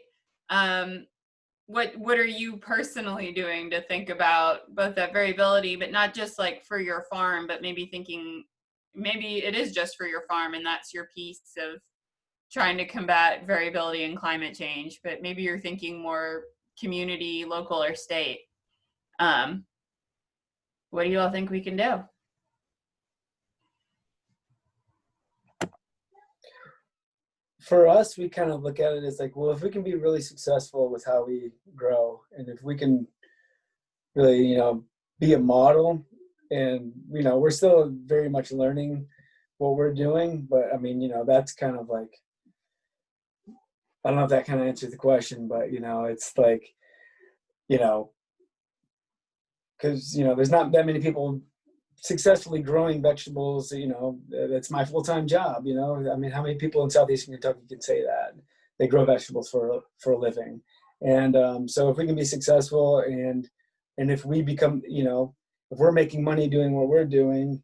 what are you personally doing to think about both that variability, but not just like for your farm, but maybe thinking maybe it is just for your farm and that's your piece of trying to combat variability and climate change, but maybe you're thinking more community, local, or state. What do you all think we can do? For us, we kind of look at it as like, well, if we can be really successful with how we grow, and if we can really, be a model, and, we're still very much learning what we're doing, but I mean, that's kind of like, I don't know if that kind of answers the question, but, it's like, because, there's not that many people successfully growing vegetables, that's my full-time job, I mean, how many people in Southeastern Kentucky can say that they grow vegetables for a living? And so if we can be successful and if we become, if we're making money doing what we're doing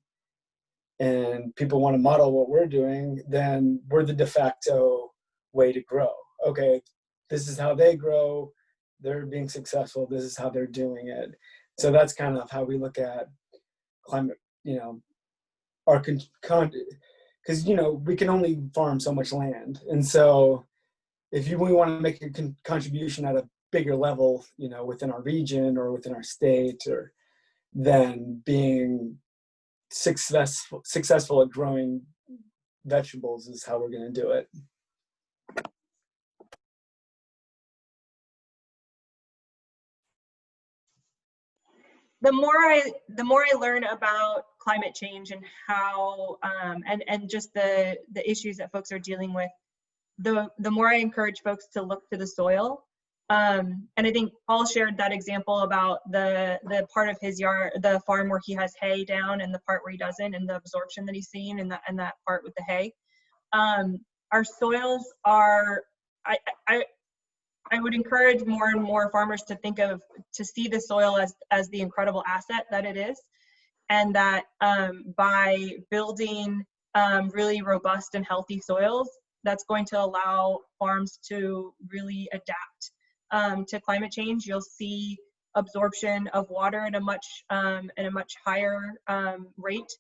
and people want to model what we're doing, then we're the de facto way to grow. Okay, this is how they grow, they're being successful, this is how they're doing it. So that's kind of how we look at climate, our because we can only farm so much land, and so if we want to make a contribution at a bigger level, within our region or within our state, or then being successful at growing vegetables is how we're going to do it. The more I learn about climate change and how and just the issues that folks are dealing with, the more I encourage folks to look to the soil. And I think Paul shared that example about the part of his yard, the farm where he has hay down, and the part where he doesn't, and the absorption that he's seeing, and that part with the hay. Our soils are, I would encourage more and more farmers to see the soil as the incredible asset that it is, and that by building really robust and healthy soils, that's going to allow farms to really adapt to climate change. You'll see absorption of water at a much higher rate.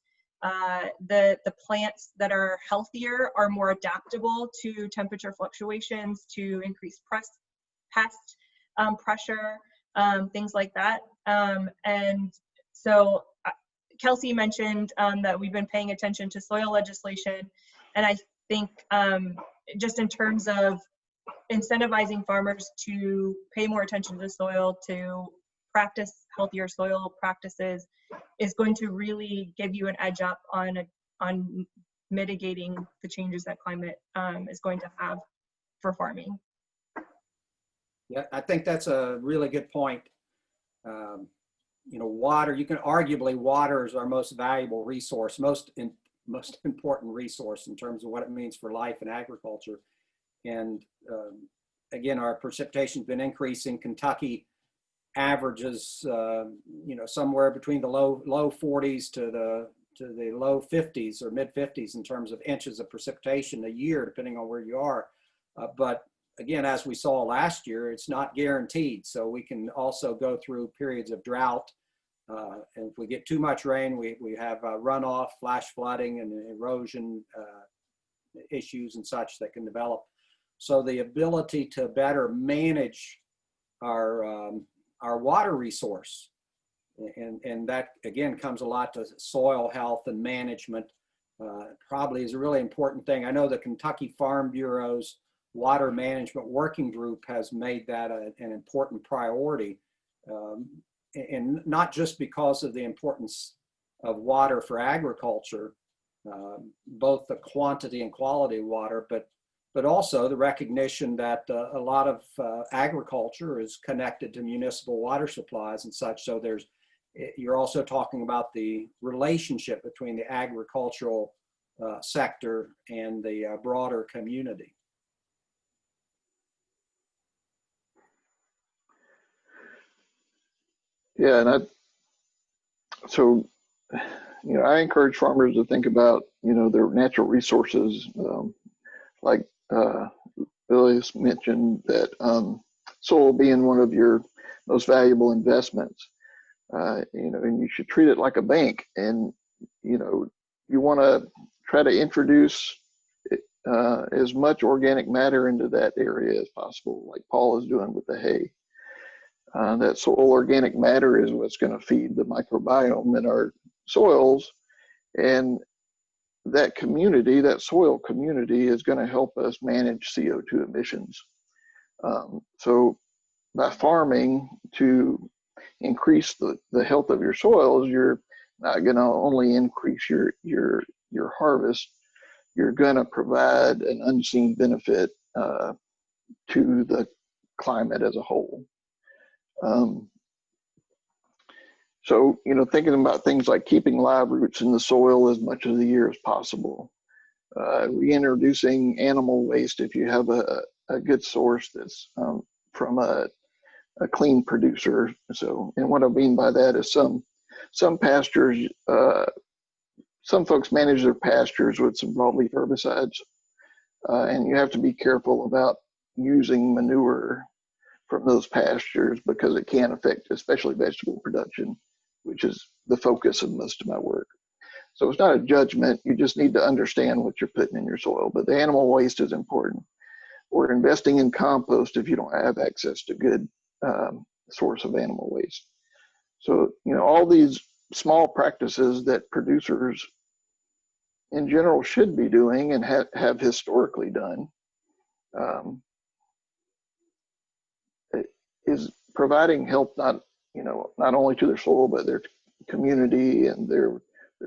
The plants that are healthier are more adaptable to temperature fluctuations, to increased pest pressure, things like that. And so Kelsey mentioned that we've been paying attention to soil legislation, and I think just in terms of incentivizing farmers to pay more attention to the soil, to practice healthier soil practices, is going to really give you an edge up on mitigating the changes that climate is going to have for farming. Yeah, I think that's a really good point. Water, you can arguably, water is our most valuable resource, most important resource in terms of what it means for life and agriculture. And again, our precipitation's been increasing. Kentucky averages, somewhere between the low 40s to the low 50s or mid 50s in terms of inches of precipitation a year, depending on where you are. But again, as we saw last year, it's not guaranteed. So we can also go through periods of drought. And if we get too much rain, we have runoff, flash flooding, and erosion issues and such that can develop. So the ability to better manage our water resource, and that again comes a lot to soil health and management, probably is a really important thing. I know the Kentucky Farm Bureau's Water Management Working Group has made that an important priority, and not just because of the importance of water for agriculture, both the quantity and quality of water, but also the recognition that a lot of agriculture is connected to municipal water supplies and such. So you're also talking about the relationship between the agricultural sector and the broader community. Yeah, and I encourage farmers to think about, their natural resources, like Lilias mentioned that soil being one of your most valuable investments. And you should treat it like a bank. And, you want to try to introduce as much organic matter into that area as possible, like Paul is doing with the hay. That soil organic matter is what's going to feed the microbiome in our soils. And that community, that soil community, is going to help us manage CO2 emissions. So by farming to increase the health of your soils, you're not going to only increase your harvest, you're going to provide an unseen benefit to the climate as a whole. So, thinking about things like keeping live roots in the soil as much of the year as possible, reintroducing animal waste if you have a good source that's from a clean producer. So, and what I mean by that is some pastures, some folks manage their pastures with some broadleaf herbicides, and you have to be careful about using manure from those pastures because it can affect especially vegetable production, which is the focus of most of my work. So it's not a judgment, you just need to understand what you're putting in your soil, but the animal waste is important. Or investing in compost if you don't have access to good source of animal waste. So, all these small practices that producers in general should be doing and have historically done is providing help not only to their soil, but their community and their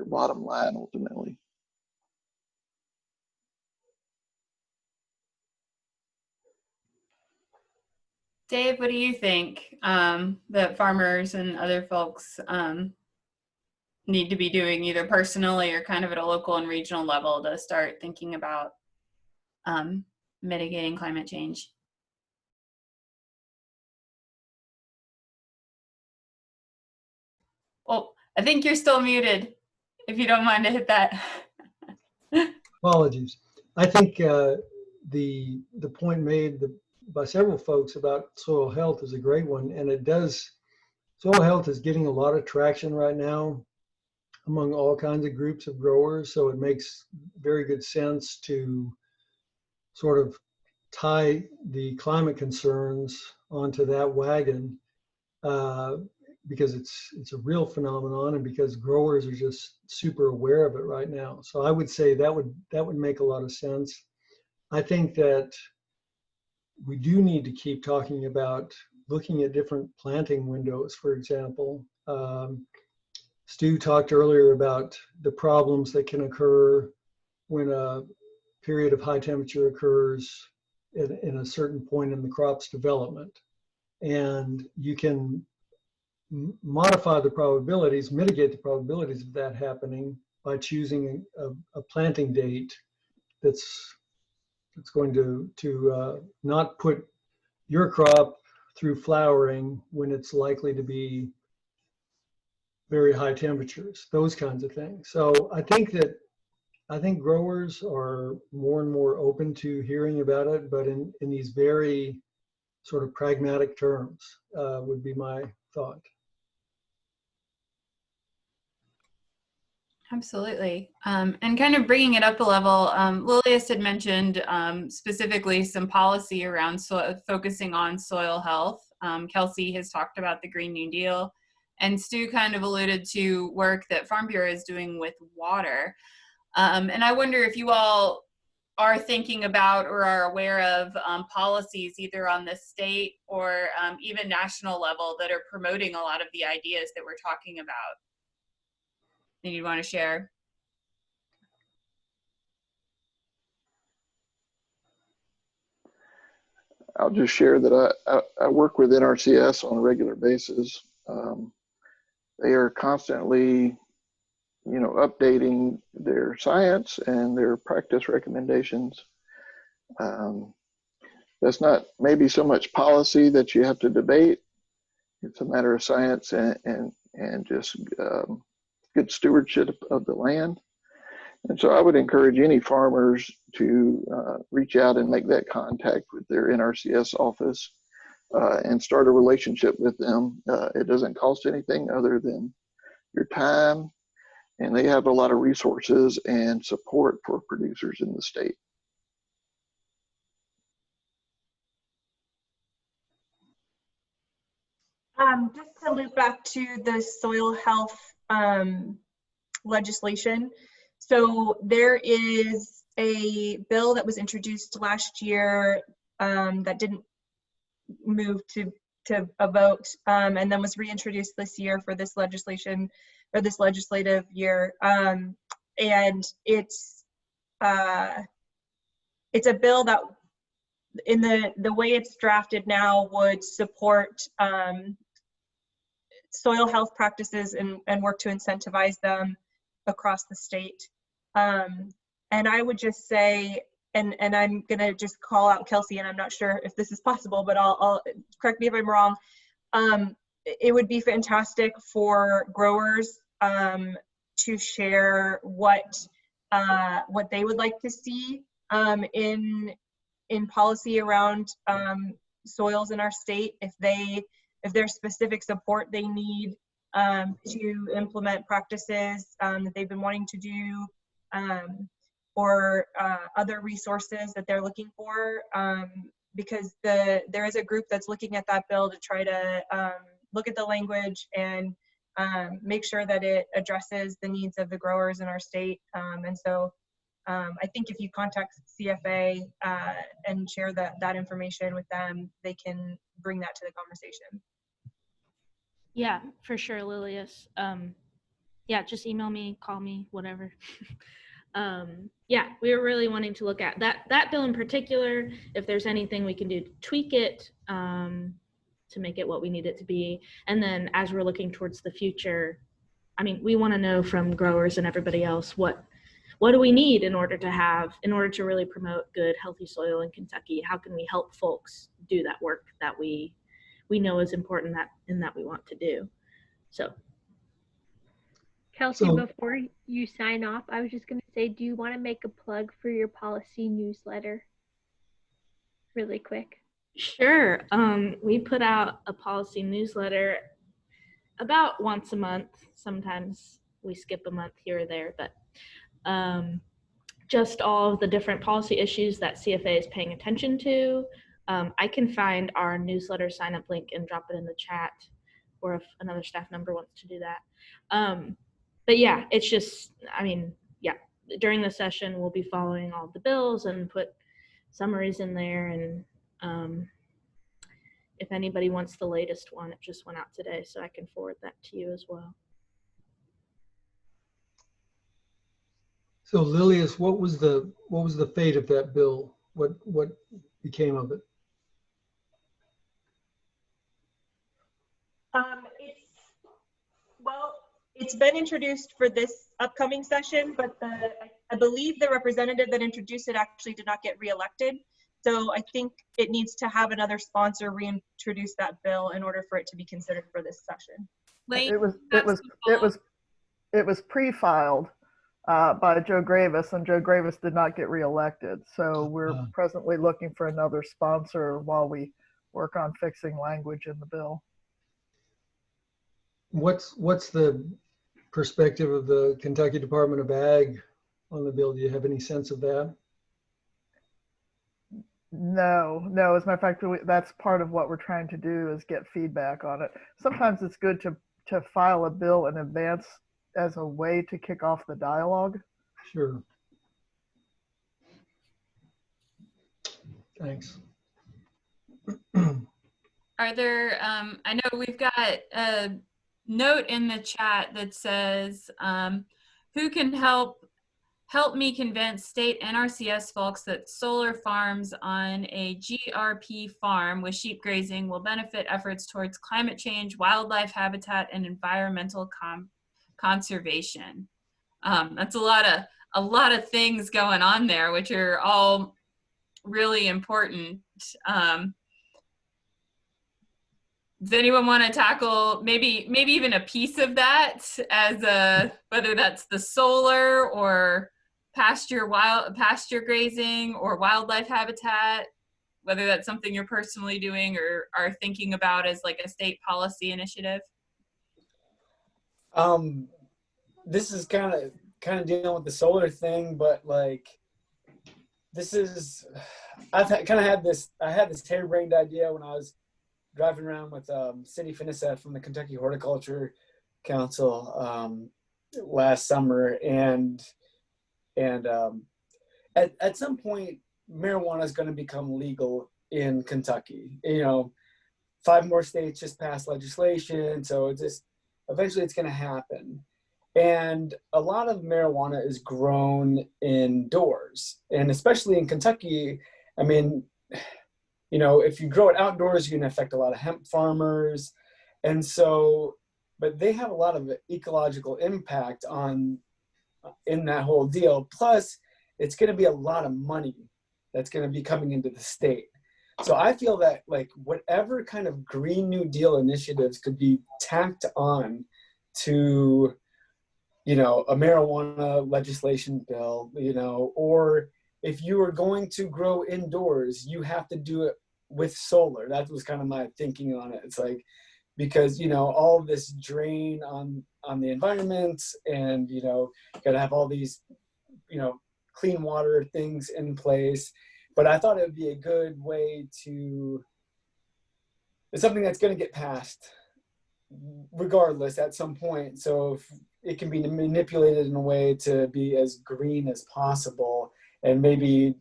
bottom line ultimately. Dave, what do you think that farmers and other folks need to be doing either personally or kind of at a local and regional level to start thinking about mitigating climate change? Well, I think you're still muted, if you don't mind to hit that. Apologies. I think the point made by several folks about soil health is a great one, and soil health is getting a lot of traction right now among all kinds of groups of growers, so it makes very good sense to sort of tie the climate concerns onto that wagon because it's a real phenomenon and because growers are just super aware of it right now. So I would say that would make a lot of sense. I think that we do need to keep talking about looking at different planting windows, for example. Stu talked earlier about the problems that can occur when a period of high temperature occurs in a certain point in the crop's development. And you can modify the probabilities, mitigate the probabilities of that happening by choosing a planting date that's going to not put your crop through flowering when it's likely to be very high temperatures, those kinds of things. So I think growers are more and more open to hearing about it, but in these very sort of pragmatic terms would be my thought. Absolutely. And kind of bringing it up a level, Lilias had mentioned specifically some policy around focusing on soil health. Kelsey has talked about the Green New Deal, and Stu kind of alluded to work that Farm Bureau is doing with water. And I wonder if you all are thinking about or are aware of policies either on the state or even national level that are promoting a lot of the ideas that we're talking about. And you want to share? I'll just share that I work with NRCS on a regular basis. They are constantly, updating their science and their practice recommendations. That's not maybe so much policy that you have to debate. It's a matter of science and just good stewardship of the land. And so I would encourage any farmers to reach out and make that contact with their NRCS office and start a relationship with them. It doesn't cost anything other than your time, and they have a lot of resources and support for producers in the state. Just to loop back to the soil health legislation. So there is a bill that was introduced last year that didn't move to a vote, and then was reintroduced this year for this legislation, or this legislative year. And it's a bill that, in the way it's drafted now, would support soil health practices and work to incentivize them across the state. And I would just say, and I'm gonna just call out Kelsey, and I'm not sure if this is possible, but I'll correct me if I'm wrong. It would be fantastic for growers to share what they would like to see in policy around soils in our state. If there's specific support they need to implement practices that they've been wanting to do, or other resources that they're looking for, because there is a group that's looking at that bill to try to look at the language and make sure that it addresses the needs of the growers in our state. And so I think if you contact CFA and share that information with them, they can bring that to the conversation. Yeah, for sure, Lilias. Yeah, just email me, call me, whatever. Yeah, we were really wanting to look at that bill in particular, if there's anything we can do to tweak it to make it what we need it to be. And then as we're looking towards the future, I mean, we want to know from growers and everybody else, what do we need in order to really promote good, healthy soil in Kentucky? How can we help folks do that work that we know is important that we want to do? So Kelsey, before you sign off, I was just going to say, do you want to make a plug for your policy newsletter really quick? Sure. We put out a policy newsletter about once a month. Sometimes we skip a month here or there, but just all of the different policy issues that CFA is paying attention to. I can find our newsletter sign up link and drop it in the chat, or if another staff member wants to do that. But yeah, it's just, I mean, yeah, during the session, we'll be following all the bills and put summaries in there. And if anybody wants the latest one, it just went out today, so I can forward that to you as well. So Lilias, what was the fate of that bill? What became of it? It's been introduced for this upcoming session, but I believe the representative that introduced it actually did not get reelected. So I think it needs to have another sponsor reintroduce that bill in order for it to be considered for this session. It was pre-filed by Joe Gravis, and Joe Gravis did not get reelected. So we're presently looking for another sponsor while we work on fixing language in the bill. What's the perspective of the Kentucky Department of Ag on the bill? Do you have any sense of that? No. As a matter of fact, that's part of what we're trying to do, is get feedback on it. Sometimes it's good to file a bill in advance as a way to kick off the dialogue. Sure. Thanks. Are there, I know we've got a note in the chat that says, who can help me convince state NRCS folks that solar farms on a GRP farm with sheep grazing will benefit efforts towards climate change, wildlife habitat, and environmental conservation. That's a lot of things going on there, which are all really important. Does anyone want to tackle maybe even a piece of that, as whether that's the solar or pasture grazing or wildlife habitat? whether that's something you're personally doing or are thinking about as like a state policy initiative? This is kind of dealing with the solar thing, but like this is, I had this harebrained idea when I was driving around with City Finisette from the Kentucky Horticulture Council last summer, and at some point marijuana is going to become legal in Kentucky. 5 more states just passed legislation, so eventually it's going to happen. And a lot of marijuana is grown indoors, and especially in Kentucky, I mean, if you grow it outdoors, you're going to affect a lot of hemp farmers. And so, but they have a lot of ecological impact in that whole deal. Plus, it's going to be a lot of money that's going to be coming into the state. So I feel that like whatever kind of Green New Deal initiatives could be tacked on to, a marijuana legislation bill, or if you are going to grow indoors, you have to do it with solar. That was kind of my thinking on it. It's like, because, all this drain on the environment, and, got to have all these, clean water things in place. But I thought it would be a good way it's something that's going to get passed regardless at some point. So if it can be manipulated in a way to be as green as possible and maybe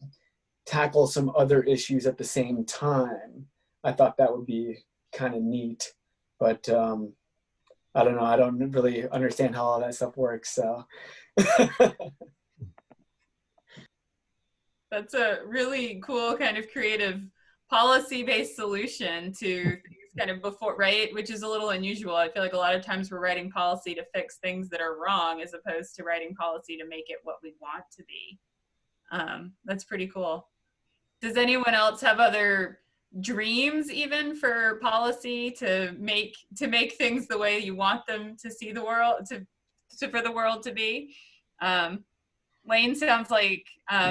tackle some other issues at the same time, I thought that would be kind of neat. But I don't know. I don't really understand how all that stuff works. So that's a really cool kind of creative policy-based solution to things kind of before, right? Which is a little unusual. I feel like a lot of times we're writing policy to fix things that are wrong as opposed to writing policy to make it what we want to be. That's pretty cool. Does anyone else have other dreams even for policy to make things the way you want them to see the world, for the world to be? Lane sounds like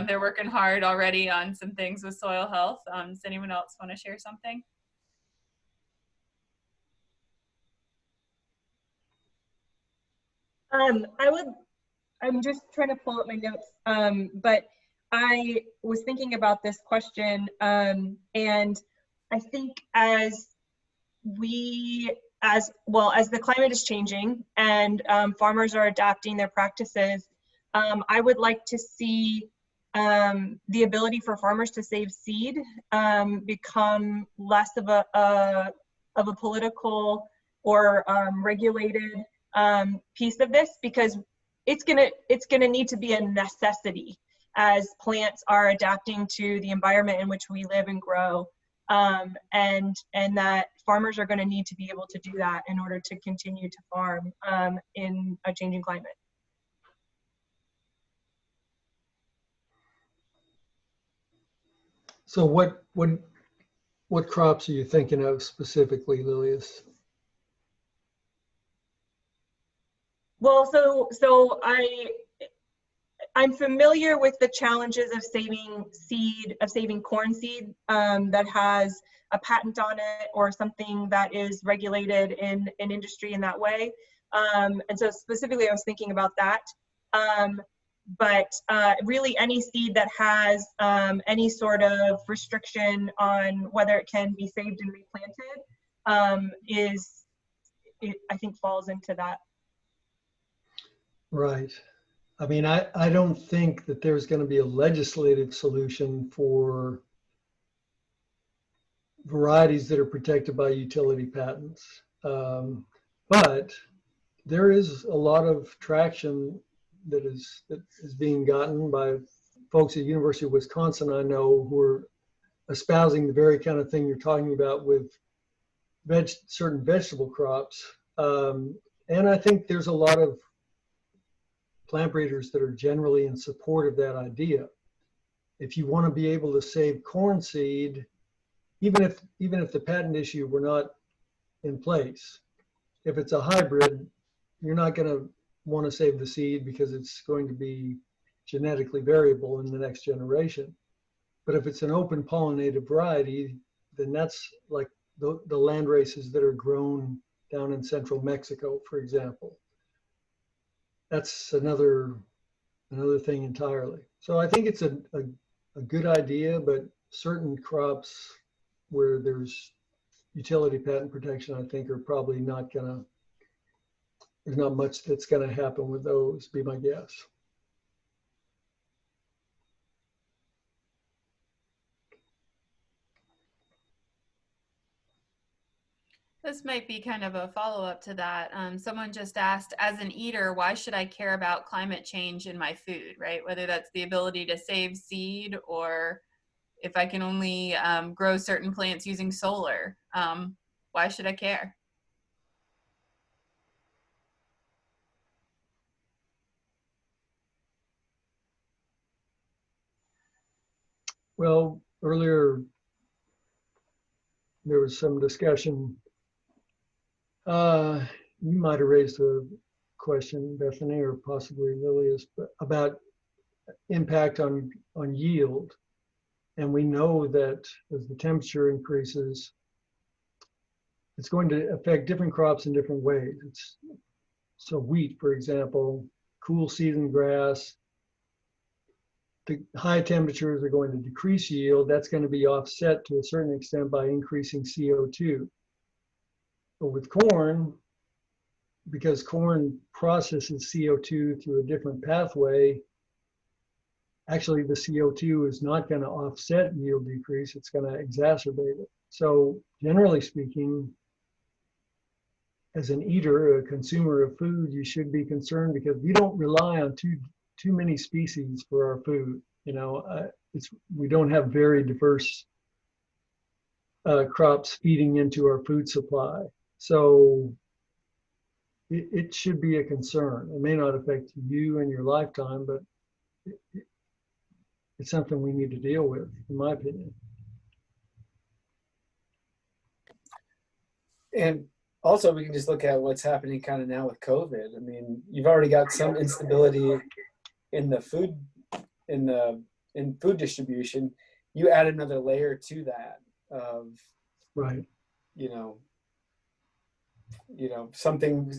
they're working hard already on some things with soil health. Does anyone else want to share something? I'm just trying to pull up my notes, but I was thinking about this question, and I think as the climate is changing and farmers are adapting their practices, I would like to see the ability for farmers to save seed become less of a political or regulated piece of this, because it's gonna need to be a necessity as plants are adapting to the environment in which we live and grow, and that farmers are going to need to be able to do that in order to continue to farm in a changing climate. So what crops are you thinking of specifically, Lilias? Well, so I'm familiar with the challenges of saving corn seed that has a patent on it or something that is regulated in industry in that way. And so specifically I was thinking about that. But really any seed that has any sort of restriction on whether it can be saved and replanted I think falls into that. Right. I mean, I don't think that there's going to be a legislative solution for varieties that are protected by utility patents. But there is a lot of traction that is being gotten by folks at the University of Wisconsin, I know, who are espousing the very kind of thing you're talking about with certain vegetable crops. And I think there's a lot of plant breeders that are generally in support of that idea. If you want to be able to save corn seed, even if the patent issue were not in place, if it's a hybrid, you're not going to want to save the seed because it's going to be genetically variable in the next generation. But if it's an open pollinated variety, then that's like the land races that are grown down in central Mexico, for example. That's another thing entirely. So I think it's a good idea, but certain crops where there's utility patent protection, I think, are probably not gonna, there's not much that's gonna happen with those, be my guess. This might be kind of a follow-up to that. Someone just asked, as an eater, why should I care about climate change in my food, right? Whether that's the ability to save seed or if I can only grow certain plants using solar. Why should I care? Well, earlier there was some discussion. You might have raised a question, Bethany, or possibly Lilias, but about impact on yield. And we know that as the temperature increases, it's going to affect different crops in different ways. So wheat, for example, cool season grass, the high temperatures are going to decrease yield. That's going to be offset to a certain extent by increasing CO2. But with corn, because corn processes CO2 through a different pathway, actually the CO2 is not going to offset yield decrease, it's going to exacerbate it. So generally speaking, as an eater, a consumer of food, you should be concerned because we don't rely on too many species for our food. You know, we don't have very diverse crops feeding into our food supply. So it should be a concern. It may not affect you in your lifetime, but it's something we need to deal with, in my opinion. And also, we can just look at what's happening kind of now with COVID. I mean, you've already got some instability in the food, in food distribution. You add another layer to that of, right, something,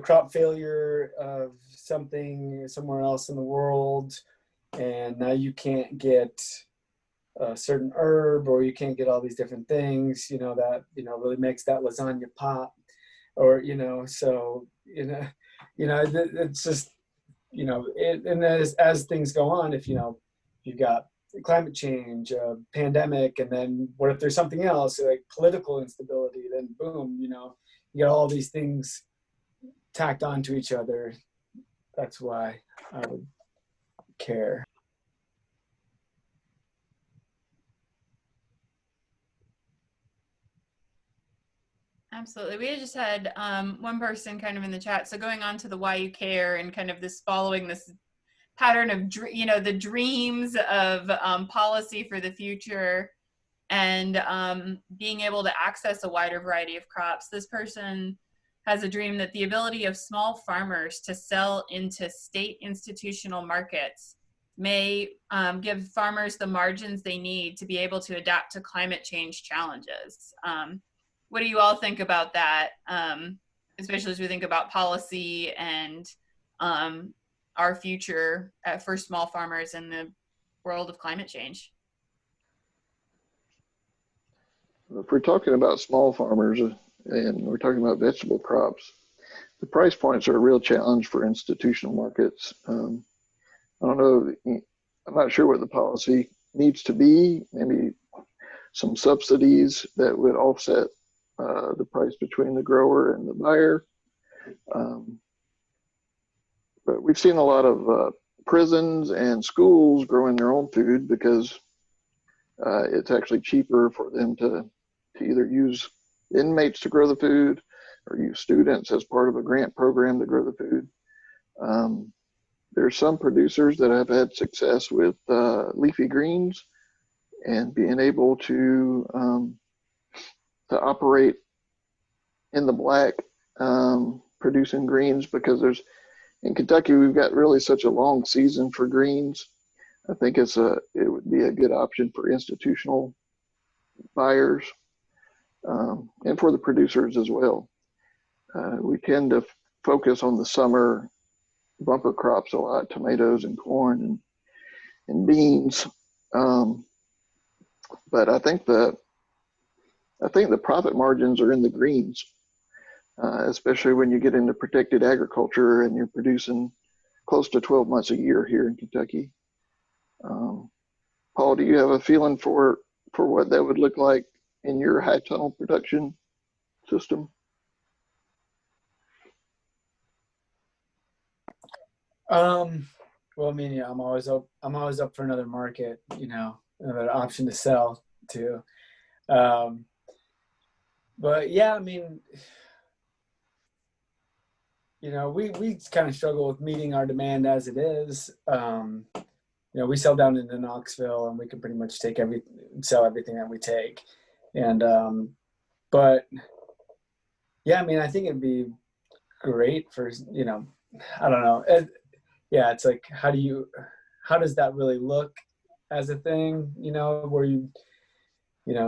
crop failure of something somewhere else in the world, and now you can't get a certain herb, or you can't get all these different things, that, really makes that lasagna pop, or, so, it's just, and as things go on, if, you've got climate change, pandemic, and then what if there's something else, like political instability, then boom, you got all these things tacked onto each other. That's why I would care. Absolutely. We just had one person kind of in the chat. So going on to the why you care and kind of this following this pattern of, the dreams of policy for the future and being able to access a wider variety of crops. This person has a dream that the ability of small farmers to sell into state institutional markets may give farmers the margins they need to be able to adapt to climate change challenges. What do you all think about that, especially as we think about policy and our future for small farmers in the world of climate change? If we're talking about small farmers and we're talking about vegetable crops, the price points are a real challenge for institutional markets. I don't know, I'm not sure what the policy needs to be, maybe some subsidies that would offset the price between the grower and the buyer. But we've seen a lot of prisons and schools growing their own food because it's actually cheaper for them to either use inmates to grow the food or use students as part of a grant program to grow the food. There's some producers that have had success with leafy greens and being able to operate in the black, producing greens, because in Kentucky, we've got really such a long season for greens. I think it would be a good option for institutional buyers and for the producers as well. We tend to focus on the summer bumper crops a lot, tomatoes and corn and beans. But I think the profit margins are in the greens, especially when you get into protected agriculture and you're producing close to 12 months a year here in Kentucky. Paul, do you have a feeling for what that would look like in your high tunnel production system? Well, I mean, yeah, I'm always up for another market, another option to sell to. But yeah, I mean, we kind of struggle with meeting our demand as it is. We sell down into Knoxville, and we can pretty much sell everything that we take. And but yeah, I mean, I think it'd be great for I don't know. Yeah, it's like how does that really look as a thing? Where you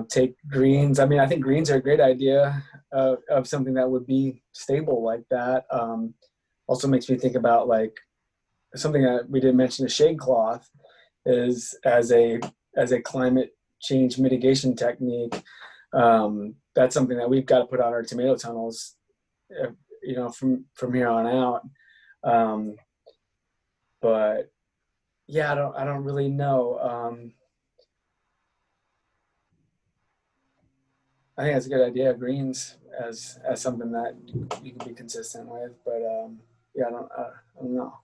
take greens. I mean, I think greens are a great idea of something that would be stable like that. Also makes me think about like something that we didn't mention, the shade cloth is as a climate change mitigation technique. That's something that we've got to put on our tomato tunnels, from here on out. But yeah, I don't really know. I think that's a good idea, greens as something that you can be consistent with. But yeah, I don't know.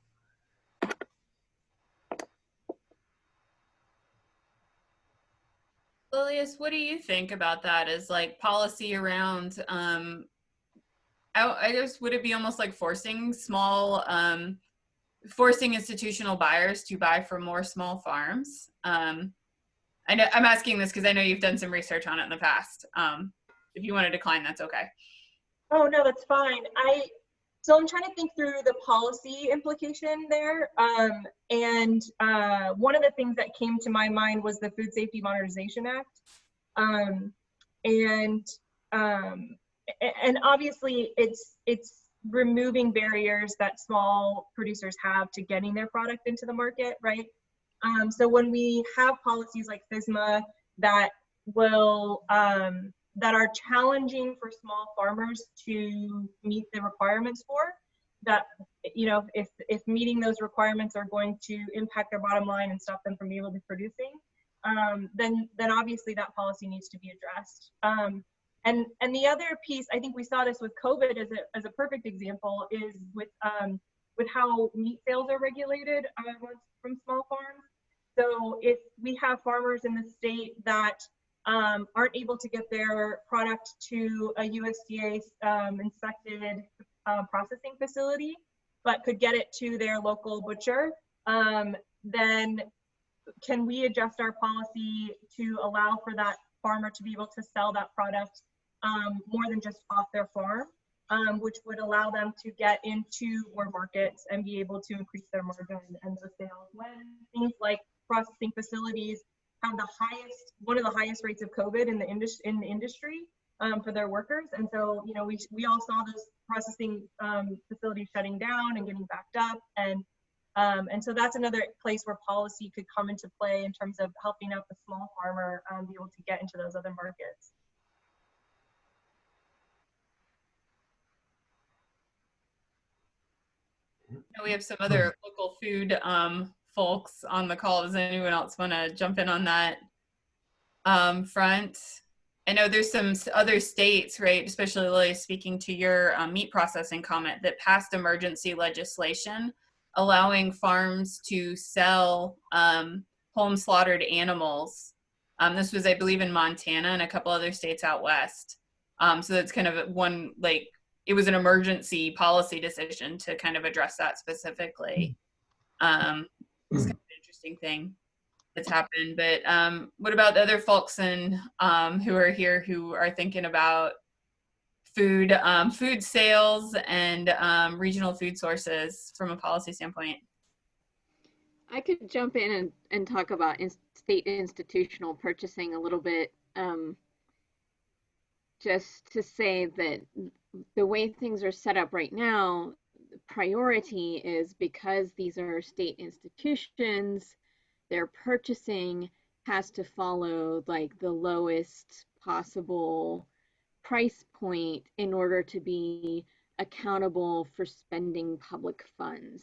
Lilias, what do you think about that as like policy around, I guess, would it be almost like forcing institutional buyers to buy from more small farms? I know I'm asking this because I know you've done some research on it in the past. If you want to decline, that's okay. Oh, no, that's fine. So I'm trying to think through the policy implication there. And one of the things that came to my mind was the Food Safety Modernization Act. And obviously it's removing barriers that small producers have to getting their product into the market, right? So when we have policies like FSMA that will that are challenging for small farmers to meet the requirements for, that if meeting those requirements are going to impact their bottom line and stop them from being able to producing, then obviously that policy needs to be addressed. And the other piece, I think we saw this with COVID as a perfect example, is with how meat sales are regulated from small farms. So if we have farmers in the state that aren't able to get their product to a USDA inspected processing facility, but could get it to their local butcher, then can we adjust our policy to allow for that farmer to be able to sell that product more than just off their farm, which would allow them to get into more markets and be able to increase their margin and their sales, when things like processing facilities have one of the highest rates of COVID in the industry for their workers. And so, we all saw those processing facilities shutting down and getting backed up. And so that's another place where policy could come into play in terms of helping out the small farmer be able to get into those other markets. We have some other local food folks on the call. Does anyone else want to jump in on that front? I know there's some other states, right, especially Lily, speaking to your meat processing comment, that passed emergency legislation allowing farms to sell home slaughtered animals. This was, I believe, in Montana and a couple other states out west. So that's kind of one, like, it was an emergency policy decision to kind of address that specifically. It's kind of an interesting thing that's happened. But what about the other folks who are here who are thinking about food sales and regional food sources from a policy standpoint? I could jump in and talk about state institutional purchasing a little bit. Just to say that the way things are set up right now, priority is because these are state institutions, their purchasing has to follow like the lowest possible price point in order to be accountable for spending public funds.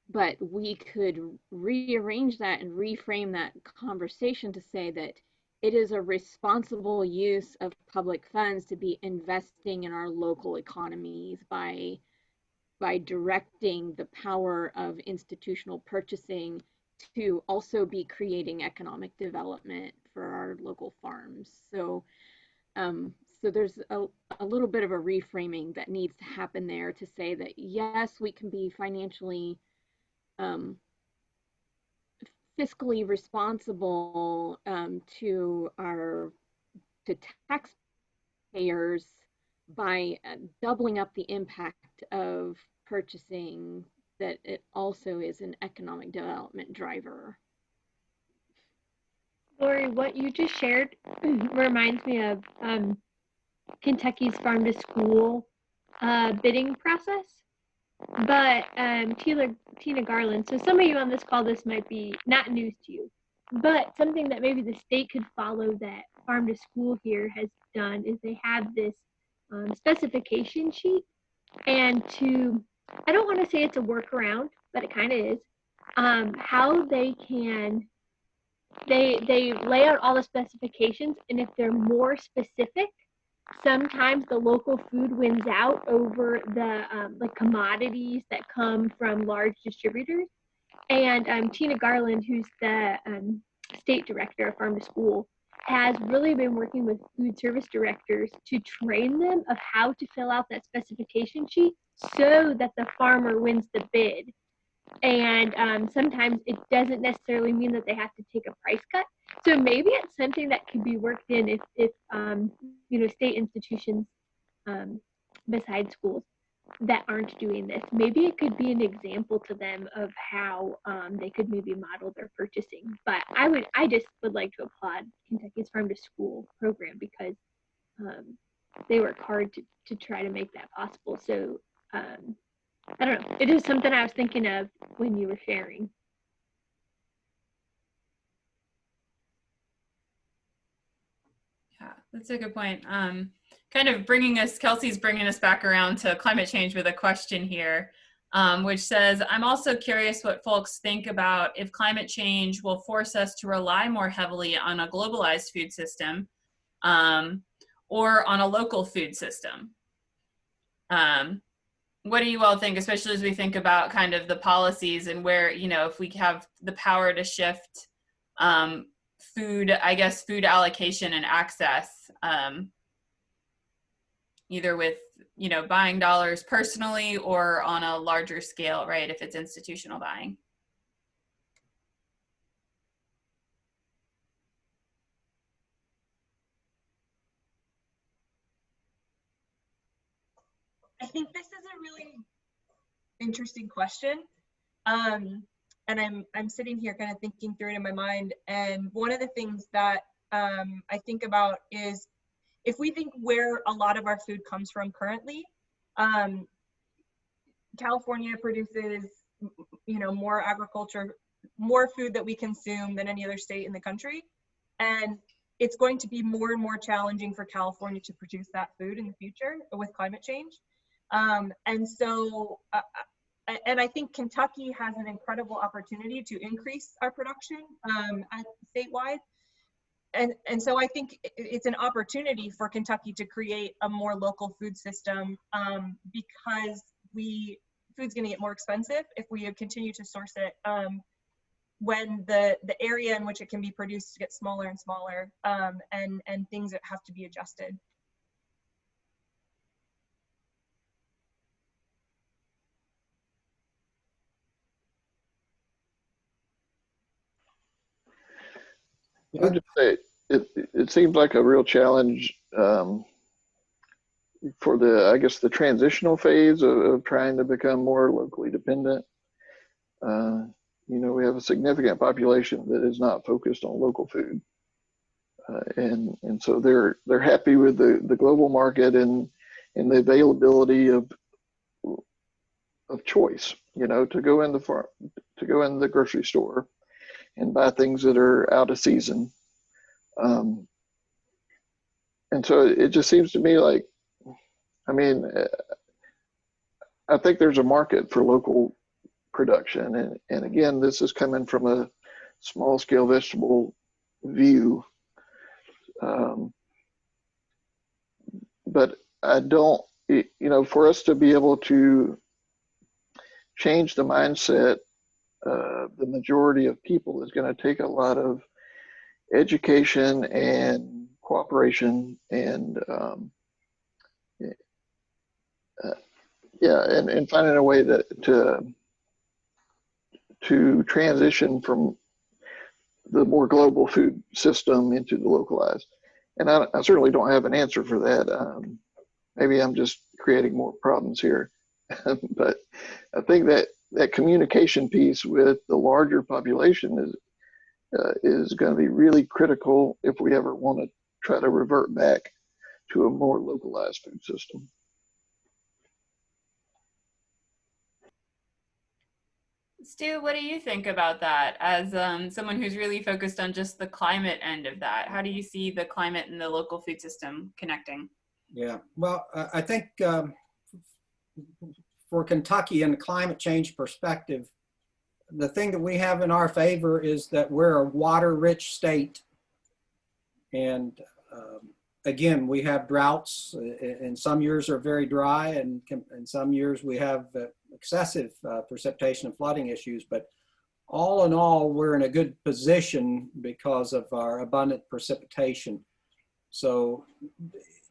But we could rearrange that and reframe that conversation to say that it is a responsible use of public funds to be investing in our local economies by directing the power of institutional purchasing to also be creating economic development for our local farms. So there's a little bit of a reframing that needs to happen there to say that yes, we can be financially fiscally responsible to taxpayers by doubling up the impact of purchasing, that it also is an economic development driver. Lori, what you just shared reminds me of Kentucky's farm to school bidding process. But Tina Garland, so some of you on this call, this might be not news to you, but something that maybe the state could follow that farm to school here has done is they have this specification sheet, and I don't want to say it's a workaround, but it kind of is, how they lay out all the specifications, and if they're more specific, sometimes the local food wins out over the like commodities that come from large distributors. And Tina Garland, who's the state director of Farm to School, has really been working with food service directors to train them of how to fill out that specification sheet so that the farmer wins the bid. And sometimes it doesn't necessarily mean that they have to take a price cut. So maybe it's something that could be worked in if state institutions besides schools that aren't doing this. Maybe it could be an example to them of how they could maybe model their purchasing. But I just would like to applaud Kentucky's Farm to School program because they work hard to try to make that possible. So I don't know. It is something I was thinking of when you were sharing. Yeah, that's a good point. Kind of Kelsey's bringing us back around to climate change with a question here, which says, I'm also curious what folks think about if climate change will force us to rely more heavily on a globalized food system or on a local food system. What do you all think, especially as we think about kind of the policies and where, if we have the power to shift food allocation and access, either with, buying dollars personally or on a larger scale, right, if it's institutional buying? I think this is a really interesting question. And I'm sitting here kind of thinking through it in my mind. And one of the things that I think about is if we think where a lot of our food comes from currently, California produces, more food that we consume than any other state in the country. And it's going to be more and more challenging for California to produce that food in the future with climate change. And I think Kentucky has an incredible opportunity to increase our production statewide. And so I think it's an opportunity for Kentucky to create a more local food system because food's going to get more expensive if we continue to source it when the area in which it can be produced gets smaller and smaller and things that have to be adjusted. I would just say it seems like a real challenge for the transitional phase of trying to become more locally dependent. we have a significant population that is not focused on local food. And so they're happy with the global market and the availability of choice, to go in the grocery store and buy things that are out of season. And so it just seems to me like, I think there's a market for local production. And again, this is coming from a small scale vegetable view. But I don't, for us to be able to change the mindset, the majority of people is going to take a lot of education and cooperation and and finding a way to transition from the more global food system into the localized. And I certainly don't have an answer for that. Maybe I'm just creating more problems here. But I think that communication piece with the larger population is going to be really critical if we ever want to try to revert back to a more localized food system. Stu, what do you think about that as someone who's really focused on just the climate end of that? How do you see the climate and the local food system connecting? Yeah, well, I think for Kentucky and the climate change perspective, the thing that we have in our favor is that we're a water-rich state. And again, we have droughts, and some years are very dry, and some years we have excessive precipitation and flooding issues. But all in all, we're in a good position because of our abundant precipitation. So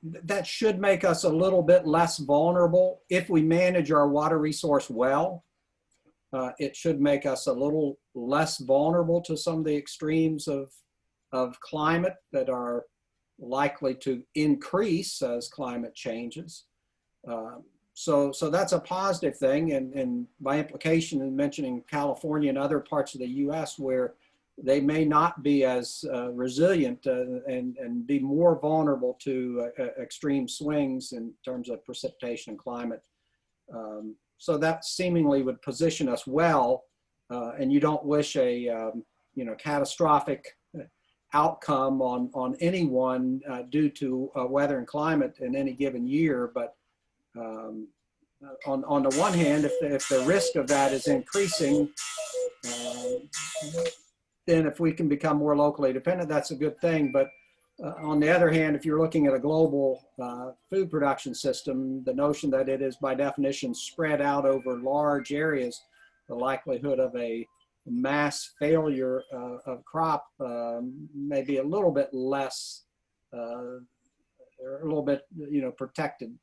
that should make us a little bit less vulnerable if we manage our water resource well. It should make us a little less vulnerable to some of the extremes of climate that are likely to increase as climate changes. So that's a positive thing. And by implication, in mentioning California and other parts of the US where they may not be as resilient and be more vulnerable to extreme swings in terms of precipitation and climate. So that seemingly would position us well, and you don't wish a catastrophic outcome on anyone due to weather and climate in any given year. But on the one hand, if the risk of that is increasing, then if we can become more locally dependent, that's a good thing. But on the other hand, if you're looking at a global food production system, the notion that it is by definition spread out over large areas, the likelihood of a mass failure of crop may be a little bit less, or a little bit, protected.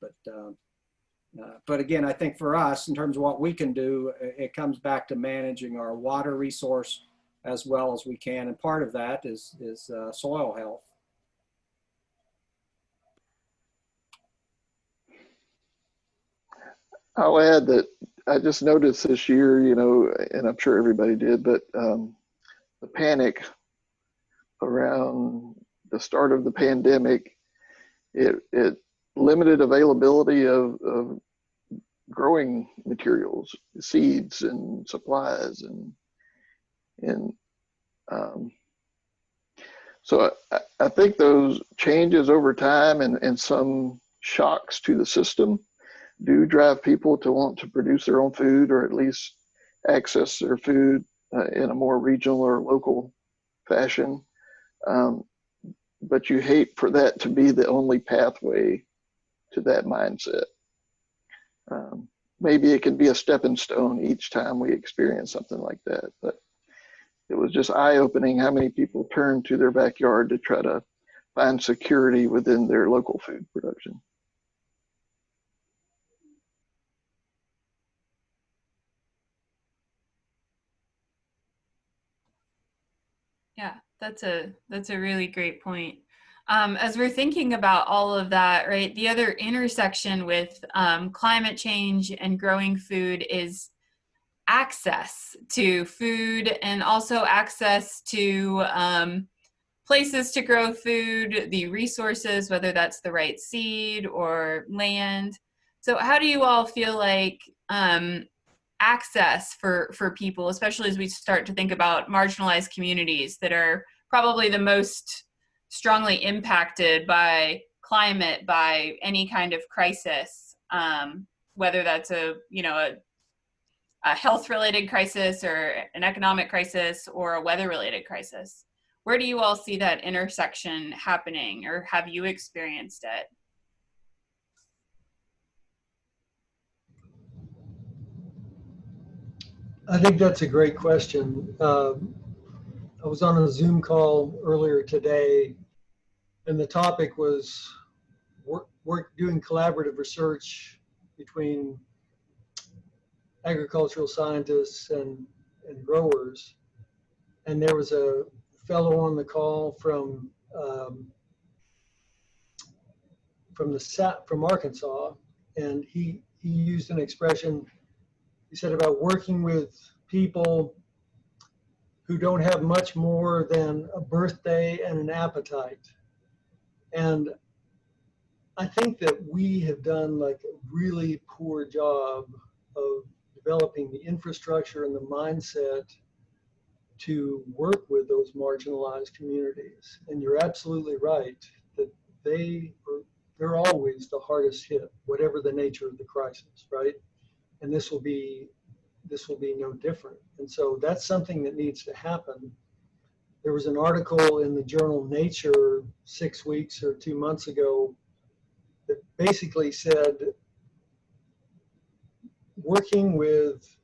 But again, I think for us, in terms of what we can do, it comes back to managing our water resource as well as we can, and part of that is soil health. I'll add that I just noticed this year, and I'm sure everybody did, but the panic around the start of the pandemic, it limited availability of growing materials, seeds and supplies, and so I think those changes over time and some shocks to the system do drive people to want to produce their own food, or at least access their food in a more regional or local fashion. But you hate for that to be the only pathway to that mindset. Maybe it can be a stepping stone each time we experience something like that. But it was just eye-opening how many people turn to their backyard to try to find security within their local food production. Yeah, that's a really great point. As we're thinking about all of that, right, the other intersection with climate change and growing food is access to food and also access to places to grow food, the resources, whether that's the right seed or land. So how do you all feel like access for people, especially as we start to think about marginalized communities that are probably the most strongly impacted by climate, by any kind of crisis, whether that's a health-related crisis or an economic crisis or a weather-related crisis? Where do you all see that intersection happening, or have you experienced it? I think that's a great question. I was on a Zoom call earlier today, and the topic was doing collaborative research between agricultural scientists and growers. And there was a fellow on the call from Arkansas, and he used an expression. He said about working with people who don't have much more than a birthday and an appetite. And I think that we have done like a really poor job of developing the infrastructure and the mindset to work with those marginalized communities. And you're absolutely right that they're always the hardest hit, whatever the nature of the crisis, right? And this will be no different. And so that's something that needs to happen. There was an article in the journal Nature 6 weeks or 2 months ago that basically said working with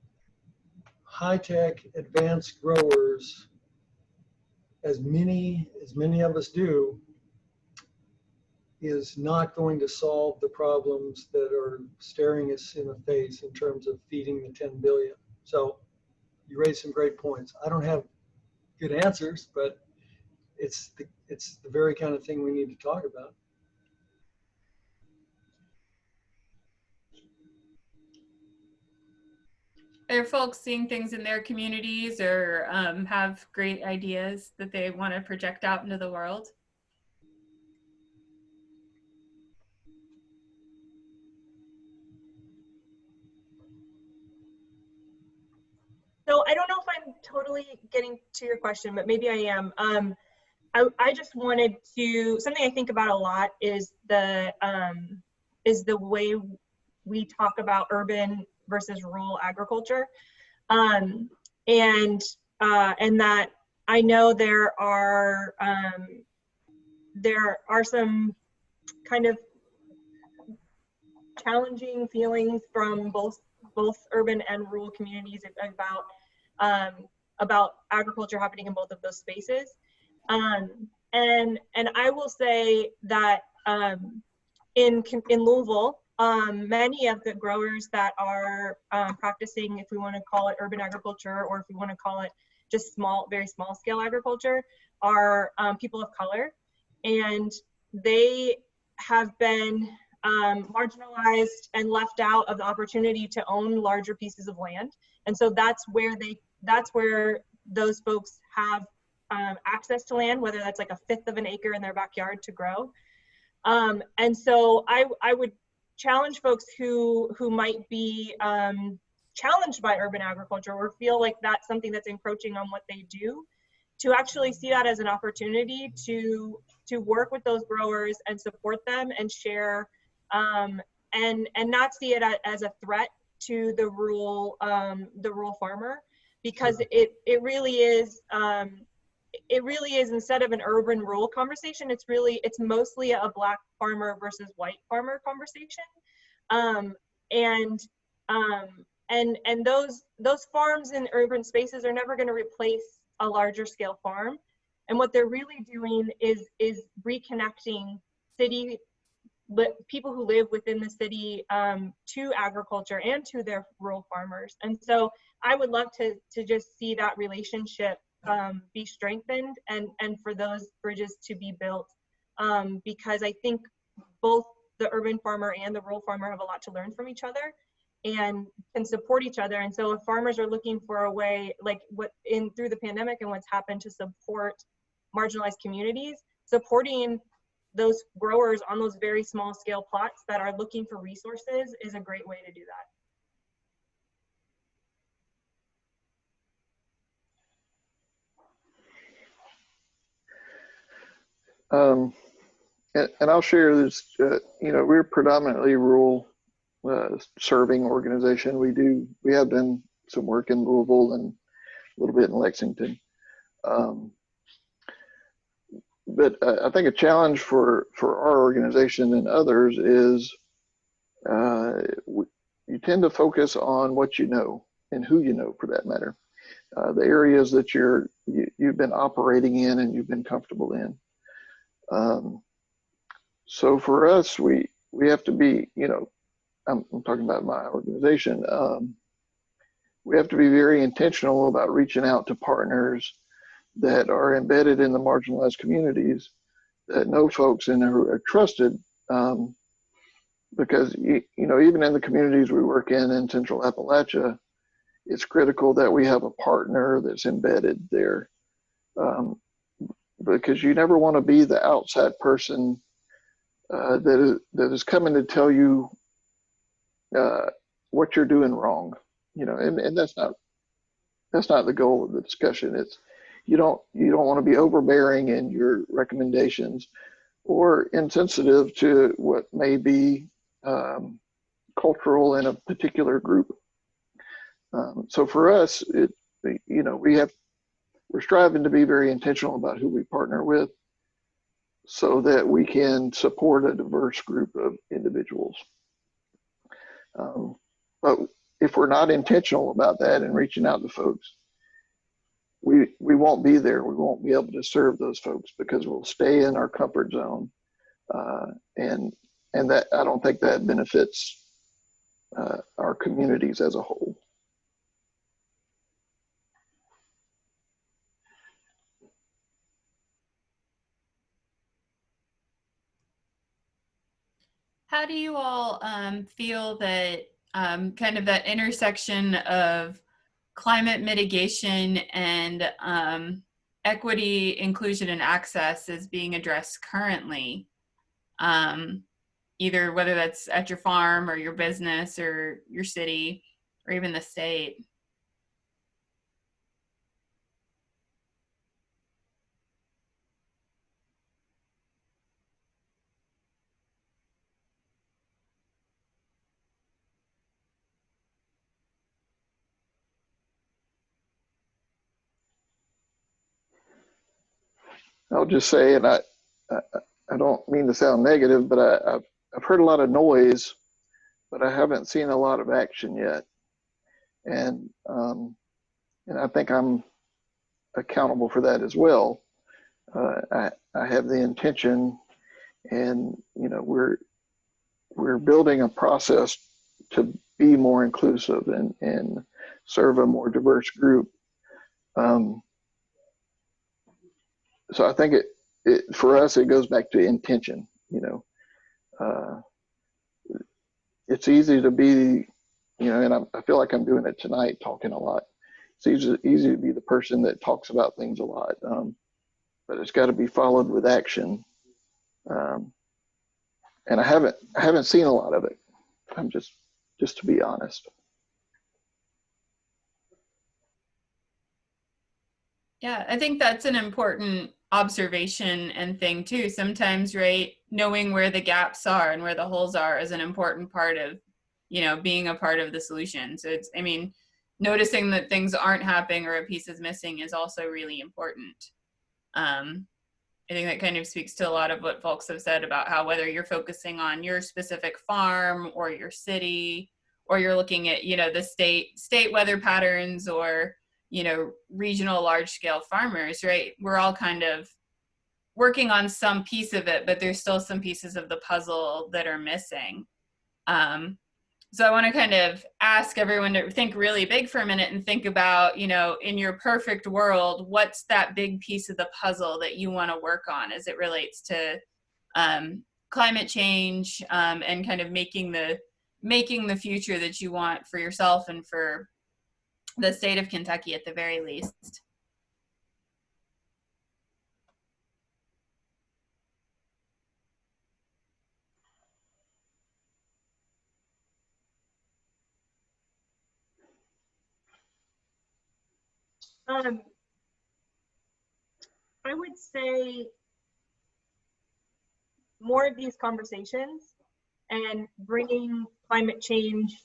high-tech advanced growers, as many of us do, is not going to solve the problems that are staring us in the face in terms of feeding the 10 billion. So you raised some great points. I don't have good answers, but it's the very kind of thing we need to talk about. Are folks seeing things in their communities or have great ideas that they want to project out into the world? So I don't know if I'm totally getting to your question, but maybe I am. I just wanted to, something I think about a lot is the way we talk about urban versus rural agriculture. And that I know there are some kind of challenging feelings from both urban and rural communities about agriculture happening in both of those spaces. And I will say that in Louisville, many of the growers that are practicing, if we want to call it urban agriculture, or if we want to call it just very small scale agriculture, are people of color, and they have been marginalized and left out of the opportunity to own larger pieces of land. And so that's where those folks have access to land, whether that's like 1/5 of an acre in their backyard to grow. And so I would challenge folks who might be challenged by urban agriculture or feel like that's something that's encroaching on what they do, to actually see that as an opportunity to work with those growers and support them and share, and not see it as a threat to the rural farmer, because it really is, instead of an urban rural conversation, it's mostly a Black farmer versus white farmer conversation. And those farms in urban spaces are never going to replace a larger scale farm. And what they're really doing is reconnecting people who live within the city to agriculture and to their rural farmers. And so I would love to just see that relationship be strengthened and for those bridges to be built, because I think both the urban farmer and the rural farmer have a lot to learn from each other. and can support each other. And so if farmers are looking for a way, like through the pandemic and what's happened, to support marginalized communities, supporting those growers on those very small scale plots that are looking for resources is a great way to do that. And I'll share this, we're predominantly rural serving organization. We have done some work in Louisville and a little bit in Lexington. But I think a challenge for our organization and others is you tend to focus on what you know and who you know, for that matter. The areas that you've been operating in and you've been comfortable in. So for us, we have to be, I'm talking about my organization. We have to be very intentional about reaching out to partners that are embedded in the marginalized communities, that know folks and are trusted, because even in the communities we work in Central Appalachia, it's critical that we have a partner that's embedded there, because you never want to be the outside person that is coming to tell you what you're doing wrong, and that's not the goal of the discussion. It's you don't want to be overbearing in your recommendations or insensitive to what may be cultural in a particular group. So for us, we're striving to be very intentional about who we partner with, so that we can support a diverse group of individuals. But if we're not intentional about that and reaching out to folks, we won't be there. We won't be able to serve those folks because we'll stay in our comfort zone, and that, I don't think that benefits our communities as a whole. How do you all feel that kind of that intersection of climate mitigation and equity, inclusion, and access is being addressed currently? Either whether that's at your farm or your business or your city or even the state. I'll just say, and I don't mean to sound negative, but I've heard a lot of noise, but I haven't seen a lot of action yet. And I think I'm accountable for that as well. I have the intention, and we're building a process to be more inclusive and serve a more diverse group. So I think for us, it goes back to intention. It's easy to be, and I feel like I'm doing it tonight, talking a lot. It's easy to be the person that talks about things a lot, but it's got to be followed with action. And I haven't seen a lot of it. I'm just to be honest. Yeah, I think that's an important observation and thing too. Sometimes, right, knowing where the gaps are and where the holes are is an important part of, being a part of the solution. So noticing that things aren't happening or a piece is missing is also really important. I think that kind of speaks to a lot of what folks have said about how, whether you're focusing on your specific farm or your city, or you're looking at, the state weather patterns, or regional large scale farmers, right? We're all kind of working on some piece of it, but there's still some pieces of the puzzle that are missing. So I want to kind of ask everyone to think really big for a minute and think about, in your perfect world, what's that big piece of the puzzle that you want to work on as it relates to climate change, and kind of making making the future that you want for yourself and for the state of Kentucky at the very least. I would say more of these conversations and bringing climate change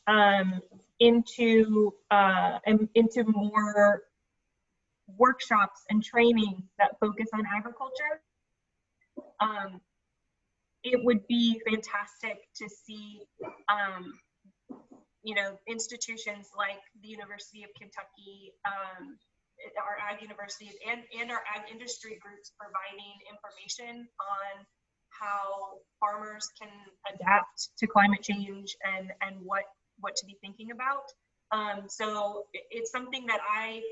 into more workshops and training that focus on agriculture. It would be fantastic to see, you know, institutions like the University of Kentucky, our ag universities, and our ag industry groups providing information on how farmers can adapt to climate change and what to be thinking about. So it's something that I'm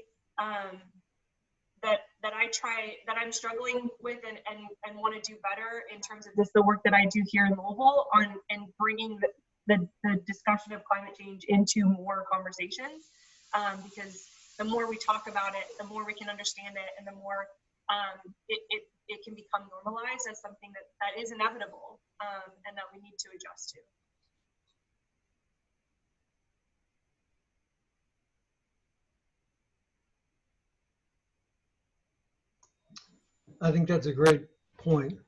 struggling with and want to do better in terms of just the work that I do here in Louisville on and bringing the discussion of climate change into more conversations, because the more we talk about it, the more we can understand it, and the more it can become normalized as something that is inevitable, and that we need to adjust to. I think that's a great point,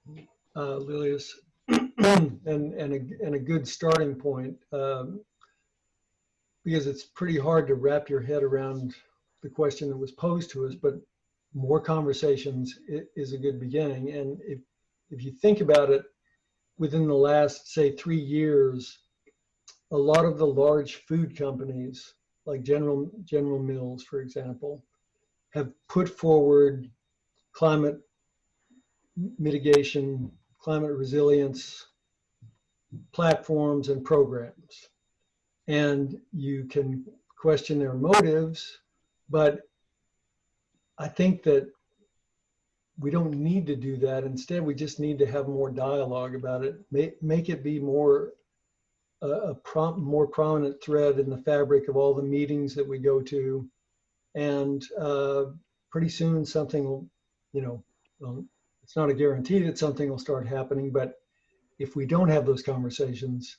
Lilias, and a good starting point, because it's pretty hard to wrap your head around the question that was posed to us, but more conversations is a good beginning. And if you think about it, within the last, say, 3 years, a lot of the large food companies, like General Mills, for example, have put forward climate mitigation, climate resilience platforms and programs. And you can question their motives, but I think that we don't need to do that. Instead, we just need to have more dialogue about it. Make it be more more prominent thread in the fabric of all the meetings that we go to. And pretty soon something will, you know, it's not a guarantee that something will start happening, but if we don't have those conversations,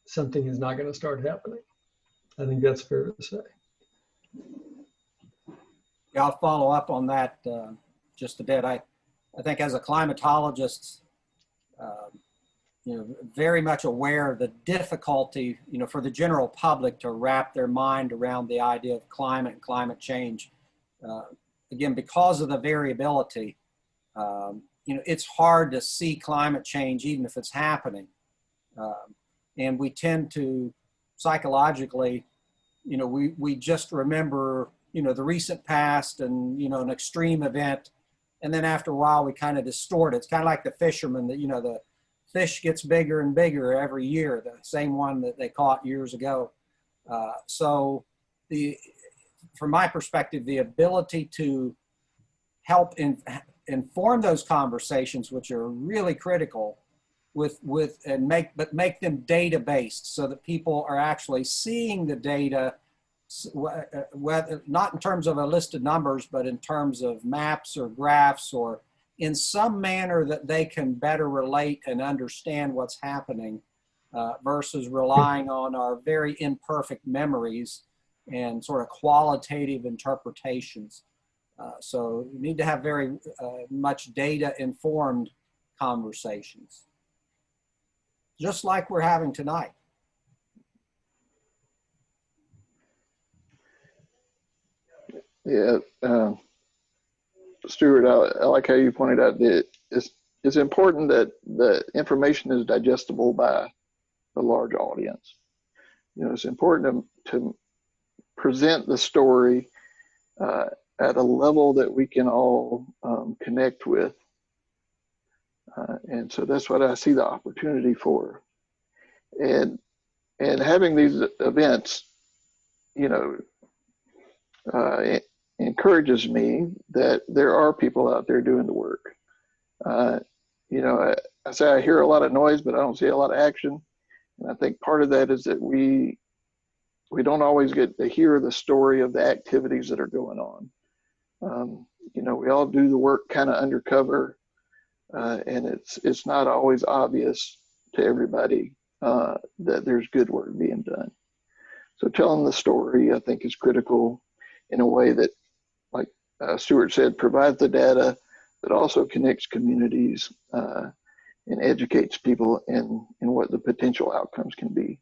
something is not going to start happening. I think that's fair to say. Yeah, I'll follow up on that just a bit. I think as a climatologist, you know, very much aware of the difficulty, you know, for the general public to wrap their mind around the idea of climate and climate change. Again, because of the variability, you know, it's hard to see climate change even if it's happening. And we tend to psychologically, you know, we just remember, you know, the recent past and, you know, an extreme event. And then after a while, we kind of distort it. It's kind of like the fishermen that, you know, the fish gets bigger and bigger every year, the same one that they caught years ago. So from my perspective, the ability to help inform those conversations, which are really critical, and make them data based, so that people are actually seeing the data, whether not in terms of a list of numbers, but in terms of maps or graphs, or in some manner that they can better relate and understand what's happening, versus relying on our very imperfect memories and sort of qualitative interpretations. So you need to have very much data-informed conversations, just like we're having tonight. Yeah, Stuart, I like how you pointed out that it's important that the information is digestible by a large audience. You know, it's important to present the story at a level that we can all connect with. And so that's what I see the opportunity for. And having these events, you know, it encourages me that there are people out there doing the work. You know, I say I hear a lot of noise, but I don't see a lot of action. And I think part of that is that we don't always get to hear the story of the activities that are going on. You know, we all do the work kind of undercover, and it's not always obvious to everybody that there's good work being done. So telling the story, I think, is critical in a way that, like Stuart said, provides the data, but also connects communities and educates people in what the potential outcomes can be.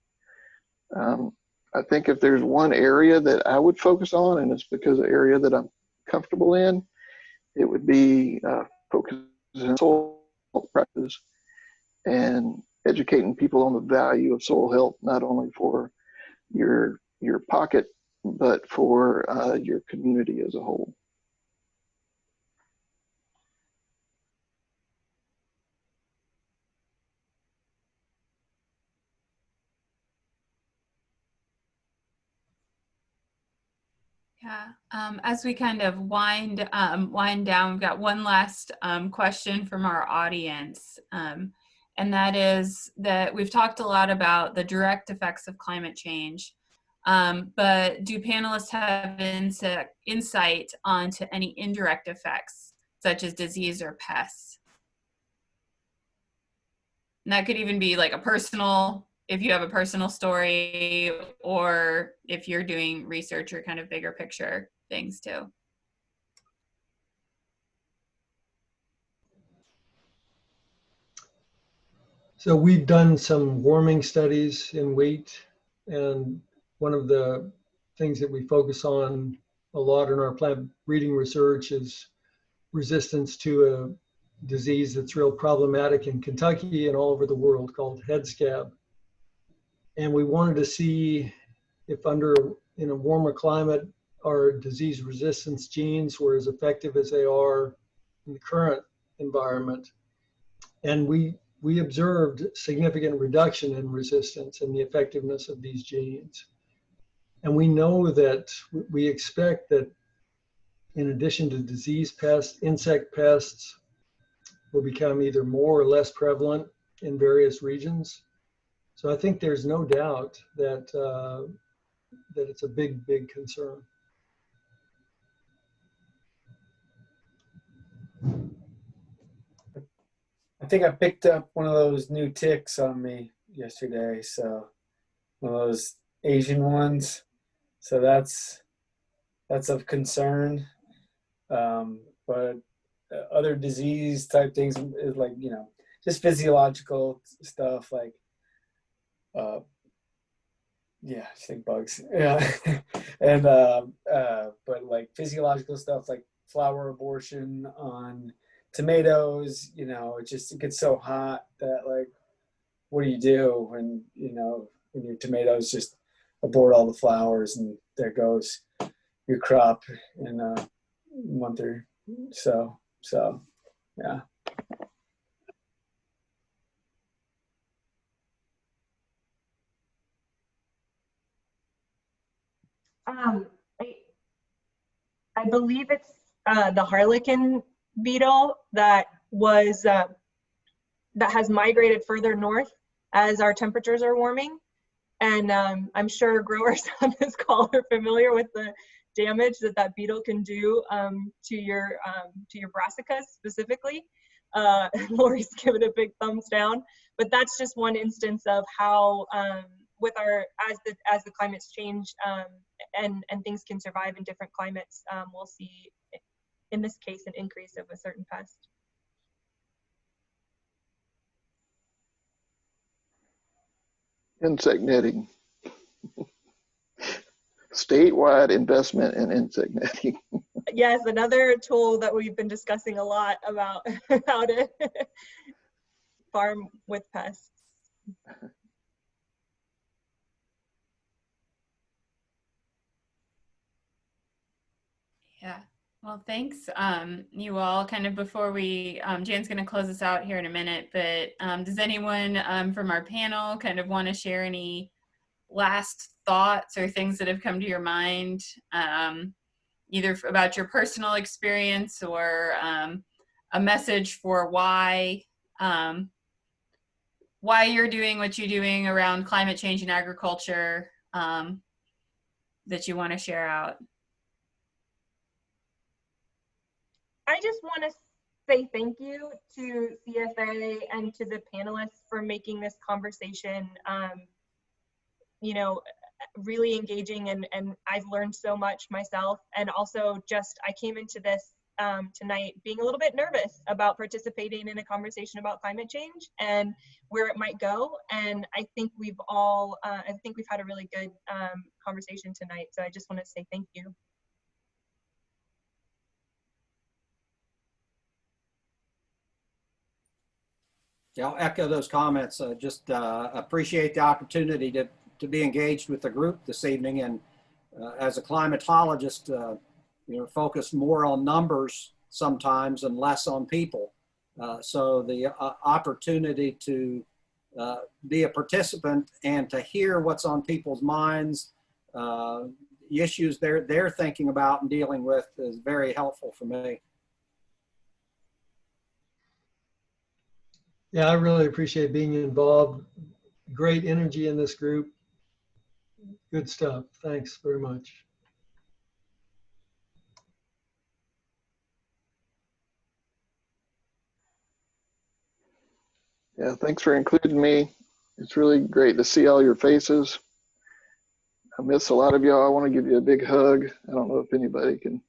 I think if there's one area that I would focus on, and it's because of the area that I'm comfortable in, it would be focusing on soil health practices and educating people on the value of soil health, not only for your pocket, but for your community as a whole. Yeah, as we kind of wind down, we've got one last question from our audience, and that is that we've talked a lot about the direct effects of climate change, but do panelists have insight onto any indirect effects, such as disease or pests? And that could even be like a personal, if you have a personal story, or if you're doing research or kind of bigger picture things too. So we've done some warming studies in wheat, and one of the things that we focus on a lot in our plant breeding research is resistance to a disease that's real problematic in Kentucky and all over the world called head scab. And we wanted to see if in a warmer climate, our disease resistance genes were as effective as they are in the current environment. And we observed significant reduction in resistance and the effectiveness of these genes. And we know that we expect that in addition to disease pests, insect pests will become either more or less prevalent in various regions. So I think there's no doubt that that it's a big, big concern. I think I picked up one of those new ticks on me yesterday. So one of those Asian ones. So that's of concern. But other disease type things is like, you know, just physiological stuff like, yeah, stink bugs. Yeah. And, but like physiological stuff like flower abortion on tomatoes, you know, it gets so hot that like, what do you do when, you know, when your tomatoes just abort all the flowers and there goes your crop in a month or so. So, yeah. I believe it's the harlequin beetle that has migrated further north as our temperatures are warming. And I'm sure growers on this call are familiar with the damage that beetle can do to your brassicas specifically. Lori's given a big thumbs down, but that's just one instance of how as the climates change and things can survive in different climates, we'll see in this case an increase of a certain pest. Insect netting. Statewide investment in insect netting. Yes, another tool that we've been discussing a lot about how to farm with pests. Yeah. Well, thanks, you all. Kind of before we, Jan's going to close us out here in a minute, but does anyone from our panel kind of want to share any last thoughts or things that have come to your mind, either about your personal experience or a message for why why you're doing what you're doing around climate change and agriculture that you want to share out. I just want to say thank you to CFA and to the panelists for making this conversation, you know, really engaging, and I've learned so much myself. And also just, I came into this tonight being a little bit nervous about participating in a conversation about climate change and where it might go. And I think we've all, I think we've had a really good conversation tonight. So I just want to say thank you. Yeah, I'll echo those comments. Just appreciate the opportunity to be engaged with the group this evening. And as a climatologist, you know, focus more on numbers sometimes and less on people. So the opportunity to be a participant and to hear what's on people's minds, the issues they're thinking about and dealing with is very helpful for me. Yeah, I really appreciate being involved. Great energy in this group. Good stuff. Thanks very much. Yeah, thanks for including me. It's really great to see all your faces. I miss a lot of y'all. I want to give you a big hug. I don't know if anybody can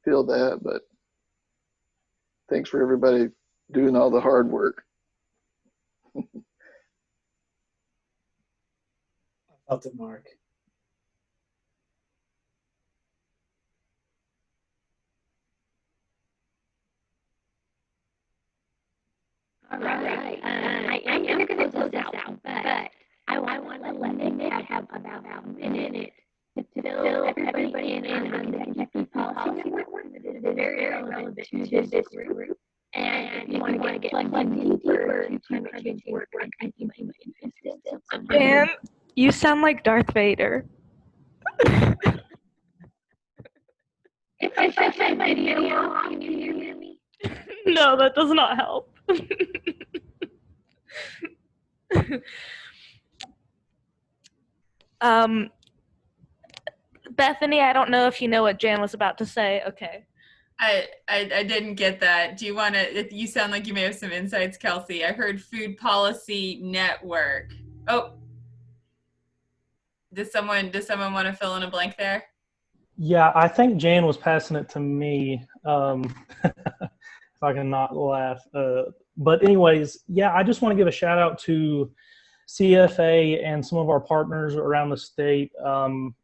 feel that, but thanks for everybody doing all the hard work. I felt it, Mark. All right. I am going to close this out, but I want to let Nick have about a minute to fill everybody in on the Kentucky Policy Network that is very relevant to this group. And if you want to get plugged deeper into climate change work, I think you might be interested. Jann, you sound like Darth Vader. If I shut my video off, can you hear me? No, that does not help. Bethany, I don't know if you know what Jann was about to say. Okay. I didn't get that. Do you want to, you sound like you may have some insights, Kelsey. I heard Food Policy Network. Oh, does someone want to fill in a blank there? Yeah, I think Jann was passing it to me, if I can not laugh. But anyways, yeah, I just want to give a shout out to CFA and some of our partners around the state.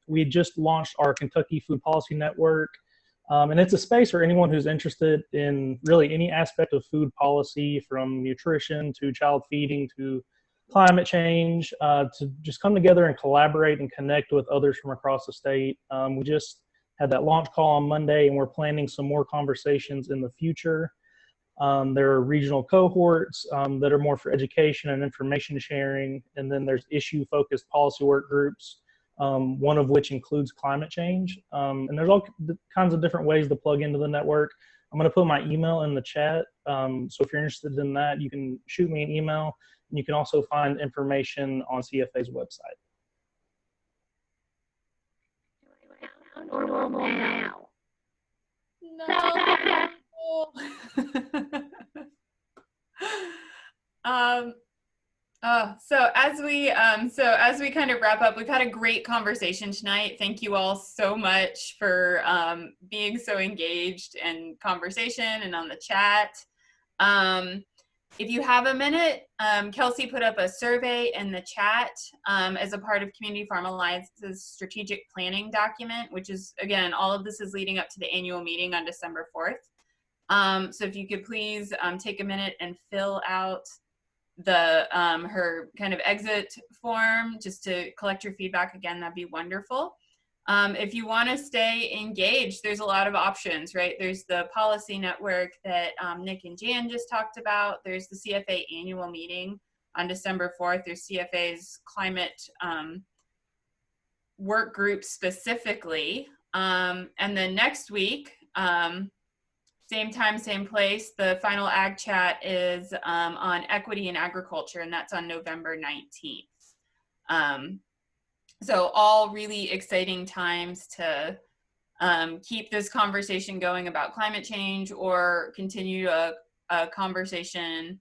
We just launched our Kentucky Food Policy Network, and it's a space for anyone who's interested in really any aspect of food policy, from nutrition to child feeding to climate change, to just come together and collaborate and connect with others from across the state. We just had that launch call on Monday, and we're planning some more conversations in the future. There are regional cohorts that are more for education and information sharing, and then there's issue-focused policy work groups, one of which includes climate change. And there's all kinds of different ways to plug into the network. I'm going to put my email in the chat, so if you're interested in that, you can shoot me an email, and you can also find information on CFA's website. Normal now. No. So as we kind of wrap up, we've had a great conversation tonight. Thank you all so much for being so engaged in conversation and on the chat. If you have a minute, Kelsey put up a survey in the chat as a part of Community Farm Alliance's strategic planning document, which is, again, all of this is leading up to the annual meeting on December 4th. So if you could please take a minute and fill out the her kind of exit form just to collect your feedback again, that'd be wonderful. If you want to stay engaged, there's a lot of options, right? There's the policy network that Nick and Jann just talked about. There's the CFA annual meeting on December 4th. There's CFA's climate work group specifically. And then next week, same time, same place. The final Ag Chat is on equity in agriculture, and that's on November 19th. So all really exciting times to keep this conversation going about climate change, or continue a conversation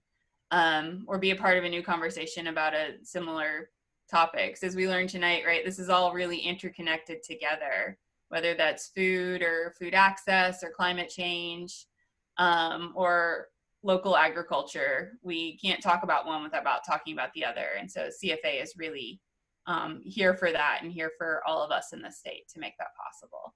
or be a part of a new conversation about a similar topics. As we learned tonight, right, this is all really interconnected together, whether that's food or food access or climate change or local agriculture. We can't talk about one without talking about the other. And so CFA is really here for that, and here for all of us in the state to make that possible.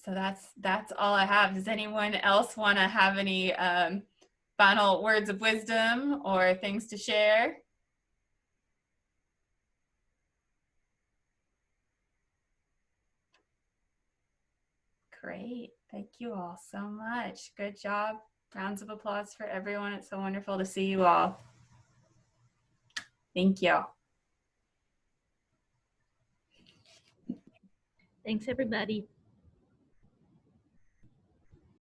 So that's all I have. Does anyone else want to have any final words of wisdom or things to share? Great. Thank you all so much. Good job. Rounds of applause for everyone. It's so wonderful to see you all. Thank you. Thanks, everybody.